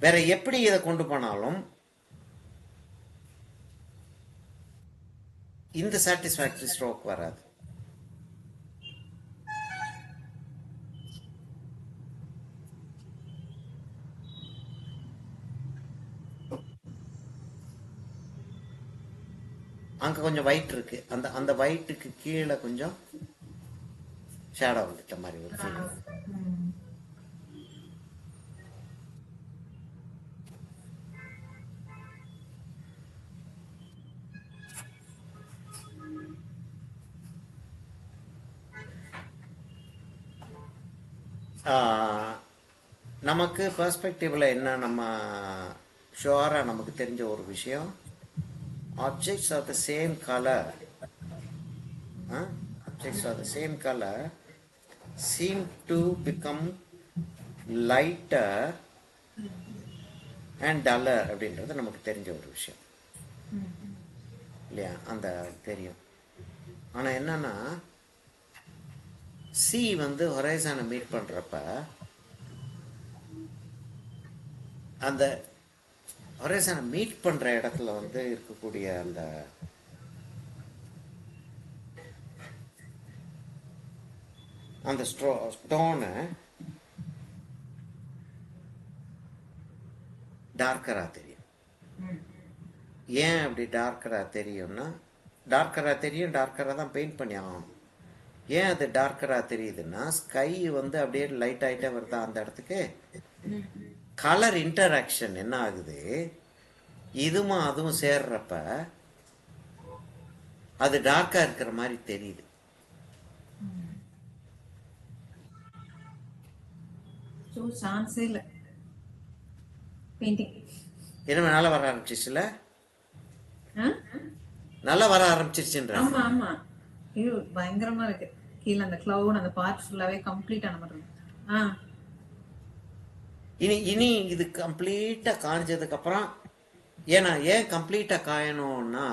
வேற எப்படி இதை கொண்டு போனாலும் இந்த சாட்டிஸ்ஃபேக்டரி ஸ்ட்ரோக் வராது. அங்க கொஞ்சம் ஒயிட் இருக்கு, அந்த அந்த ஒயிட்டுக்கு கீழே கொஞ்சம் ஷேடோ வந்துட்ட மாதிரி ஒரு ஃபீலிங். நமக்கு பெர்ஸ்பெக்டிவ்ல என்ன நம்ம ஷுவரா நமக்கு தெரிஞ்ச ஒரு விஷயம், objects of the same color objects of the same color seem to become lighter and duller அப்படின்றது நமக்கு தெரிஞ்ச ஒரு விஷயம் இல்லையா? அந்த தெரியும். ஆனால் என்னன்னா சி வந்து ஹொரைசானை மீட் பண்ணுறப்ப அந்த ஹொரைசானை மீட் பண்ணுற இடத்துல வந்து இருக்கக்கூடிய அந்த அந்த ஸ்டோனு டார்க்கராக தெரியும். ஏன் அப்படி டார்க்கராக தெரியும்னா, டார்க்கராக தான் பெயிண்ட் பண்ணி ஆகணும். ஏன் அது டார்க்கராக தெரியுதுன்னா, ஸ்கை வந்து அப்படியே லைட் ஆகிட்டே வருதா அந்த இடத்துக்கு, கலர் இன்டராக்ஷன் என்ன ஆகுது, இதுவும் அதுவும் சேர்றப்ப அது டார்க்காக இருக்கிற மாதிரி தெரியுது. சான்ஸே இல்லை பெயிண்டிங். இனிமே நல்லா வர ஆரம்பிச்சிச்சுல, நல்லா வர ஆரம்பிச்சிருச்சுன்ற. ஆமா ஆமா, இது பயங்கரமா இருக்கு. கீழே அந்த கிளவுட் அந்த பார்ட் ஃபுல்லாவே கம்ப்ளீட் ஆன மாதிரி இருக்கு. இனி இனி இது கம்ப்ளீட்டா காய்ஞ்சதுக்கு அப்புறம், ஏன்னா ஏன் கம்ப்ளீட்டா காயணும்னா,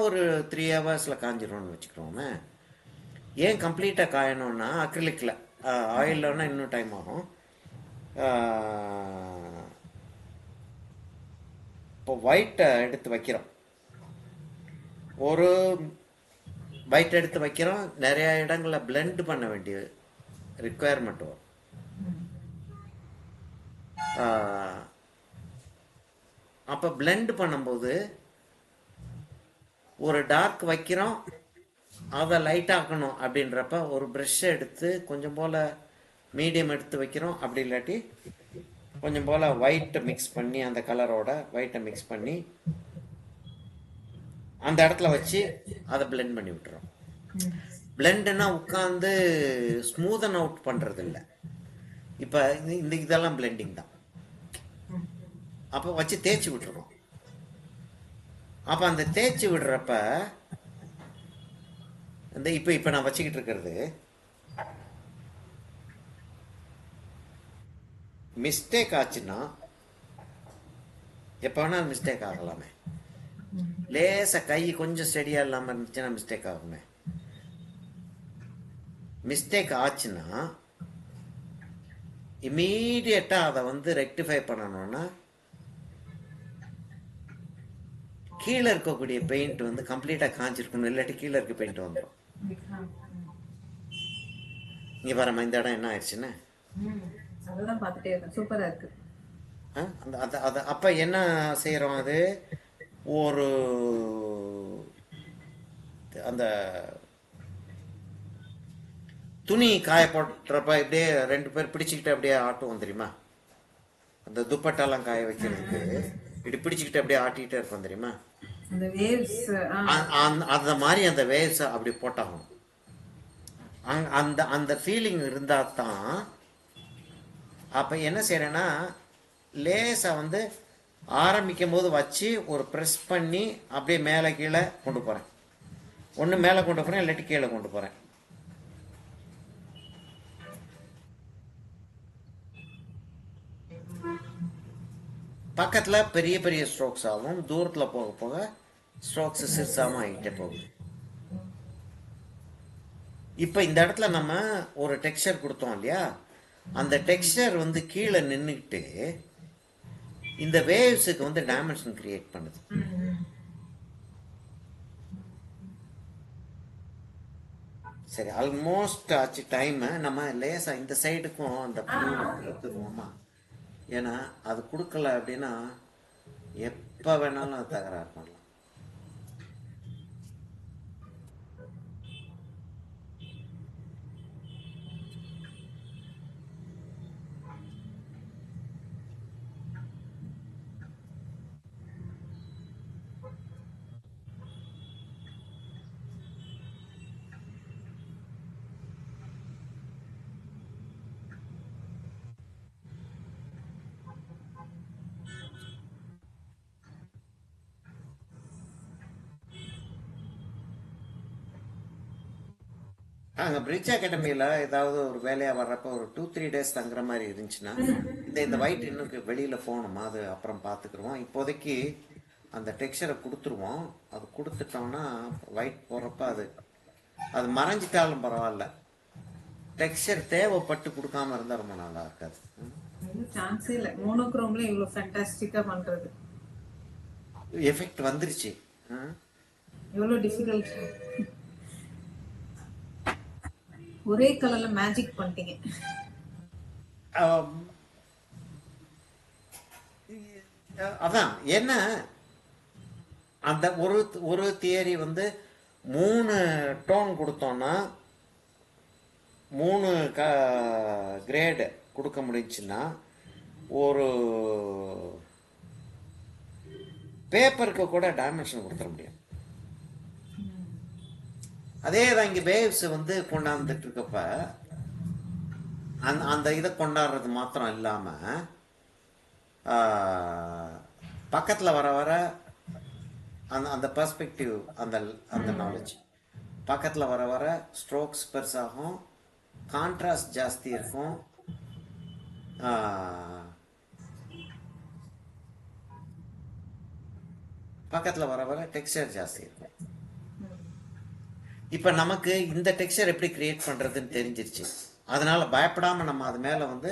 ஒரு 3 ஹவர்ஸ்ல காஞ்சிரும்னு வச்சுக்கிறோமே. ஏன் கம்ப்ளீட்டா காயணும்னா, அக்ரிலிக்ல ஆயில்னா இன்னும் டைம் ஆகும். இப்போ ஒயிட்டை எடுத்து வைக்கிறோம், ஒரு ஒயிட் எடுத்து வைக்கிறோம், நிறைய இடங்களில் பிளெண்ட் பண்ண வேண்டிய ரிக்குவயர்மெண்ட் வரும். அப்போ பிளெண்ட் பண்ணும்போது ஒரு டார்க் வைக்கிறோம், அதை லைட் ஆக்கணும் அப்படின்றப்ப ஒரு ப்ரஷ்ஷை எடுத்து கொஞ்சம் போல் மீடியம் எடுத்து வைக்கிறோம். அப்படி இல்லாட்டி கொஞ்சம் போல் ஒயிட்டை மிக்ஸ் பண்ணி, அந்த கலரோட ஒயிட்டை மிக்ஸ் பண்ணி அந்த இடத்துல வச்சு அதை பிளெண்ட் பண்ணி விட்டுறோம். பிளெண்டுன்னா உட்காந்து ஸ்மூதன் அவுட் பண்ணுறது இல்லை. இப்போ இந்த இதெல்லாம் பிளெண்டிங் தான். அப்போ வச்சு தேய்ச்சி விட்டுருக்கோம். அப்போ அந்த தேய்ச்சி விடுறப்ப இந்த இப்போ நான் வச்சுக்கிட்டு இருக்கிறது மிஸ்டேக் ஆச்சுன்னா, எப்போ வேணாலும் மிஸ்டேக் ஆகலாமே. லேசாக கை கொஞ்சம் ஸ்டெடியாக இல்லாமல் இருந்துச்சுன்னா மிஸ்டேக் ஆகுமே. மிஸ்டேக் ஆச்சுன்னா இமீடியட்டாக அதை வந்து ரெக்டிஃபை பண்ணணும்னா கீழே இருக்கக்கூடிய பெயிண்ட் வந்து கம்ப்ளீட்டாக காஞ்சிருக்கணும், இல்லாட்டி கீழே இருக்க பெயிண்ட் வந்துடும். இங்கே பாரும்மா, இந்த இடம் என்ன ஆயிடுச்சுன்னு. அதெல்லாம் பார்த்துட்டே இருக்கேன், சூப்பரா இருக்கு. அந்த அது அது அப்போ என்ன செய்கிறோம், அது ஒரு அந்த துணி காய போட்டுறப்ப இப்படியே 2 பேர் பிடிச்சிக்கிட்டு அப்படியே ஆட்டுவோம் தெரியுமா, அந்த துப்பட்டாலாம் காய வைக்கிறதுக்கு இப்படி பிடிச்சிக்கிட்டு அப்படியே ஆட்டிகிட்டே இருக்கும் தெரியுமா, அந்த வேவ்ஸ். அந்த மாதிரி அந்த வேவ்ஸை அப்படி போட்டாகும். அந்த அந்த ஃபீலிங் இருந்தால் தான். அப்போ என்ன செய்கிறேன்னா, லேசாக வந்து ஆரம்பிக்கும் போது வச்சு ஒரு ப்ரெஸ் பண்ணி அப்படியே மேலே கீழே கொண்டு போகிறேன். ஒன்று மேலே கொண்டு போகிறேன், இல்லாட்டி கீழே கொண்டு போகிறேன். பக்கத்தில் பெரிய பெரிய ஸ்ட்ரோக்ஸ் ஆகும், தூரத்தில் போக போக ஸ்ட்ரோக்ஸ் சிறுசாகவும் ஆகிட்டே போகுது. இப்போ இந்த இடத்துல நம்ம ஒரு டெக்ஸ்சர் கொடுத்தோம் இல்லையா, அந்த டெக்ஸ்சர் வந்து கீழே நின்றுக்கிட்டு இந்த வேவ்ஸுக்கு வந்து டைமென்ஷன் கிரியேட் பண்ணுது. சரி, ஆல்மோஸ்ட் ஆச்சு டைம். நம்ம லேசாக இந்த சைடுக்கும் அந்த எடுத்துருவோமா, ஏன்னா அது கொடுக்கல அப்படின்னா எப்போ வேணாலும் அது தகராறு பண்ணலாம். அங்கே பிரிட்ஜ் அகாடமியில் ஏதாவது ஒரு வேலையாக வர்றப்போ ஒரு 2-3 டேஸ் தங்குற மாதிரி இருந்துச்சுன்னா, இந்த ஒயிட் இன்னும் வெளியில் போகணுமா, அது அப்புறம் பார்த்துக்குருவோம். இப்போதைக்கு அந்த டெக்ஸ்சரை கொடுத்துருவோம். அது கொடுத்துட்டோம்னா ஒயிட் போகிறப்ப அது மறைஞ்சிட்டாலும் பரவாயில்ல, டெக்ஸ்சர் தேவைப்பட்டு கொடுக்காம இருந்தால் ரொம்ப நல்லா இருக்காது. சான்ஸே இல்லை, மோனோக்ரோம்ல இவ்வளோ ஃபேண்டாஸ்டிக்காக பண்ணுறது. எஃபெக்ட் வந்துருச்சு. எவ்வளோ டிஃபிகல்ட், ஒரே கலர்ல மேஜிக் பண்ணிட்டீங்க. அதான் என்ன, அந்த ஒரு தியரி வந்து 3 டோன் கொடுத்தோம்னா 3 கிரேடு கொடுக்க முடிஞ்சுன்னா ஒரு பேப்பருக்கு கூட டைமென்ஷன் கொடுத்துட முடியும். அதே தான் இங்கே வேவ்ஸ் வந்து கொண்டாந்துட்டு இருக்கப்ப அந்த இதை கொண்டாடுறது மாத்திரம் இல்லாமல் பக்கத்தில் வர வர அந்த பர்ஸ்பெக்டிவ், அந்த நாலேஜ் பக்கத்தில் வர வர ஸ்ட்ரோக்ஸ் பெருசாகும், கான்ட்ராஸ்ட் ஜாஸ்தி இருக்கும், பக்கத்தில் வர வர டெக்ஸ்சர் ஜாஸ்தி இருக்கும். இப்போ நமக்கு இந்த டெக்ஸ்சர் எப்படி கிரியேட் பண்ணுறதுன்னு தெரிஞ்சிருச்சு. அதனால் பயப்படாமல் நம்ம அது மேலே வந்து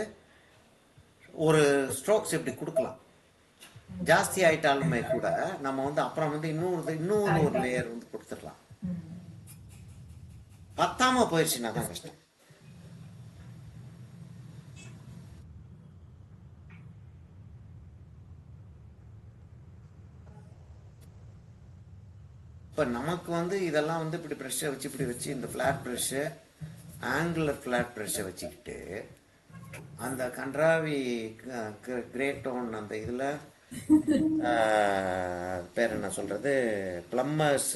ஒரு ஸ்ட்ரோக்ஸ் எப்படி கொடுக்கலாம். ஜாஸ்தி ஆயிட்டாலுமே கூட நம்ம வந்து அப்புறம் வந்து இன்னொரு ஒரு லேயர் வந்து கொடுத்துடலாம். பத்தாம போயிடுச்சுன்னா தான் கஷ்டம். இப்போ நமக்கு வந்து இதெல்லாம் வந்து இப்படி ப்ரெஷ்ஷை வச்சு இப்படி வச்சு இந்த ஃப்ளாட் ப்ரெஷ்ஷு, ஆங்குலர் ஃப்ளாட் ப்ரெஷ்ஷை வச்சுக்கிட்டு அந்த கன்றாவி கிரேட்டோன் அந்த இதில் பேர் என்ன சொல்கிறது, ப்ளம்மர்ஸ்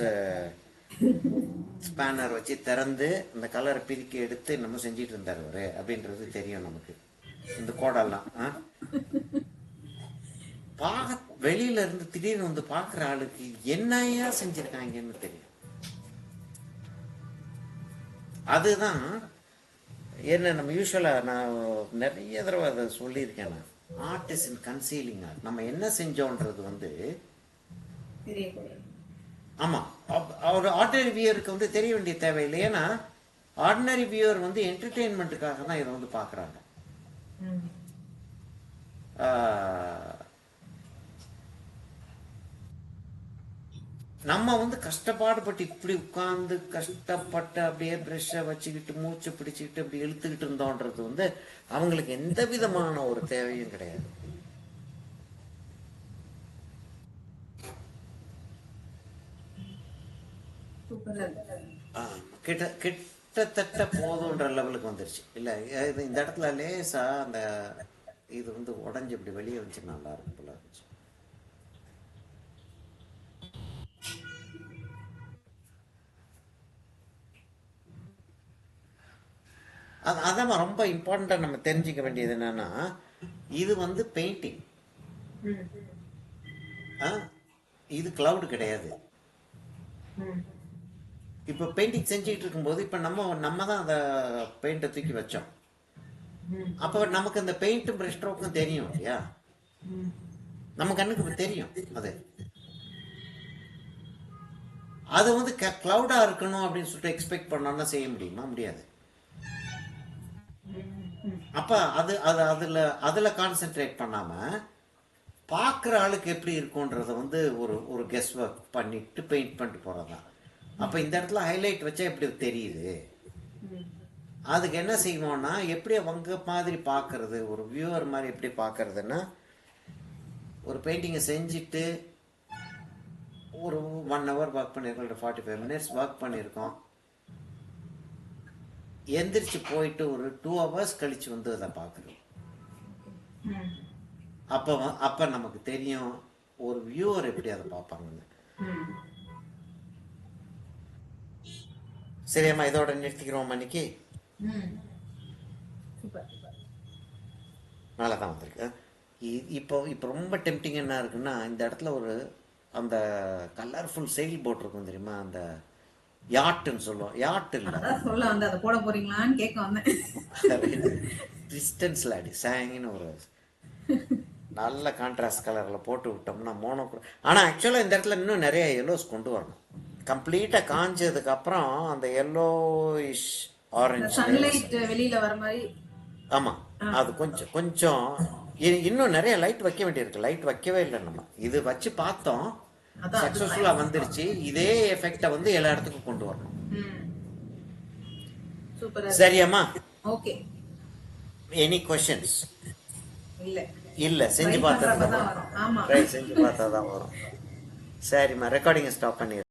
ஸ்பேனர் வச்சு திறந்து இந்த கலரை பிரிக்கி எடுத்து நம்ம செஞ்சிட்டு இருந்தார் அவரு அப்படின்றது தெரியும் நமக்கு. இந்த கோடெல்லாம் வெளியில இருந்து திடீர்னு வந்து பாக்குற ஆளுக்கு என்னையா செஞ்சிருக்காங்கன்னு தெரியும். அதுதான் என்ன நம்ம யூஸ்வலா நான் நிறைய தடவை அதை சொல்லியிருக்கேன். நான் art is in concealing art. நம்ம என்ன செஞ்சோன்றது வந்து ஆமா ஒரு ஆர்டினரி வியூவருக்கு வந்து தெரிய வேண்டிய தேவையில்லை. ஏன்னா ஆர்டினரி வியூவர் வந்து என்டர்டெயின்மெண்ட்டுக்காக தான் இதை வந்து பாக்குறாங்க. ம். நம்ம வந்து கஷ்டப்பாடுபட்டு இப்படி உட்கார்ந்து கஷ்டப்பட்டு அப்படியே ப்ரெஷ்ஷை வச்சுக்கிட்டு மூச்சை பிடிச்சிக்கிட்டு அப்படி இழுத்துக்கிட்டு இருந்தோன்றது வந்து அவங்களுக்கு எந்த விதமான ஒரு தேவையும் கிடையாது. சூப்பரா இருக்கு. கிட்டத்தட்ட போதுன்ற லெவலுக்கு வந்துருச்சு. இல்லை இது இந்த இடத்துல லேசா அந்த இது வந்து உடஞ்சி இப்படி வெளியே வந்துச்சு, நல்லா இருக்கு போல இருந்துச்சு. அதான் ரொம்ப இம்பார்ட்டண்ட்டாக நம்ம தெரிஞ்சுக்க வேண்டியது என்னன்னா, இது வந்து பெயிண்டிங், இது கிளவுட் கிடையாது. இப்போ பெயிண்டிங் செஞ்சுக்கிட்டு இருக்கும்போது இப்போ நம்ம தான் அந்த பெயிண்ட்டை தூக்கி வச்சோம். அப்போ நமக்கு அந்த பெயிண்ட்டும் ப்ரஷ் ஸ்ட்ரோக்கும் தெரியும் இல்லையா, நம்ம கண்ணுக்கு தெரியும். அது வந்து கிளவுடா இருக்கணும் அப்படின்னு சொல்லிட்டு எக்ஸ்பெக்ட் பண்ணோம்னா செய்ய முடியுமா? முடியாது. அப்ப அதுல கான்சென்ட்ரேட் பண்ணாம பார்க்குற ஆளுக்கு எப்படி இருக்கும்ன்றத வந்து ஒரு கெஸ் ஒர்க் பண்ணிட்டு பெயிண்ட் பண்ணிட்டு போறதுதான். அப்ப இந்த இடத்துல ஹைலைட் வச்சா எப்படி தெரியுது, அதுக்கு என்ன செய்வோம்னா எப்படி அவங்க மாதிரி பார்க்கறது, ஒரு வியூவர் மாதிரி எப்படி பார்க்கறதுன்னா, ஒரு பெயிண்டிங்கை செஞ்சுட்டு ஒரு 1 hour ஒர்க் பண்ணியிருக்கோம், இல்லை 45 minutes ஒர்க் பண்ணியிருக்கோம், எந்திரிச்சு போயிட்டு ஒரு 2 hours கழிச்சு வந்து அதை பார்க்குறோம். அப்போ நமக்கு தெரியும் ஒரு வியூவர் எப்படி அதை பார்ப்பாங்கன்னு. சரியாம்மா, இதோட நிறுத்திக்கிறோம் அன்னைக்கு. நல்லா தான் வந்திருக்கு. இப்போ ரொம்ப டெம்டிங் என்ன இருக்குன்னா, இந்த இடத்துல ஒரு அந்த கலர்ஃபுல் செயில் போட் இருக்கும் தெரியுமா, அந்த யாட்டுன்னு சொல்லுவோம். யாட்டு இல்லை, சொல்ல வந்து அதை போட போறீங்களான்னு கேட்க வந்தேன். டிஸ்டன்ஸ்ல அடி சாங்கின்னு ஒரு நல்ல கான்ட்ராஸ்ட் கலர்ல போட்டு விட்டோம்னா மோனோக்ரோ. ஆனா ஆக்சுவலா இந்த இடத்துல இன்னும் நிறைய எல்லோஸ் கொண்டு வரணும். கம்ப்ளீட்டா காஞ்சதுக்கு அப்புறம் அந்த எல்லோயிஷ் ஆரஞ்சு சன்லைட் வெளியில வர மாதிரி. ஆமா, அது கொஞ்சம் இன்னும் நிறைய லைட் வைக்க வேண்டியிருக்கு. லைட் வைக்கவே இல்லை, நம்ம இது வச்சு பார்த்தோம், சக்சஸ்ஃபுல்லா வந்துருச்சு. இதே எஃபெக்ட வந்து எல்லா இடத்துக்கும் கொண்டு வரணும். சரியாம்மா? ஓகே. Any questions? இல்ல செஞ்சு பார்த்தா தான் வரும். சரிம்மா, ரெக்கார்டிங் ஸ்டாப் பண்ணி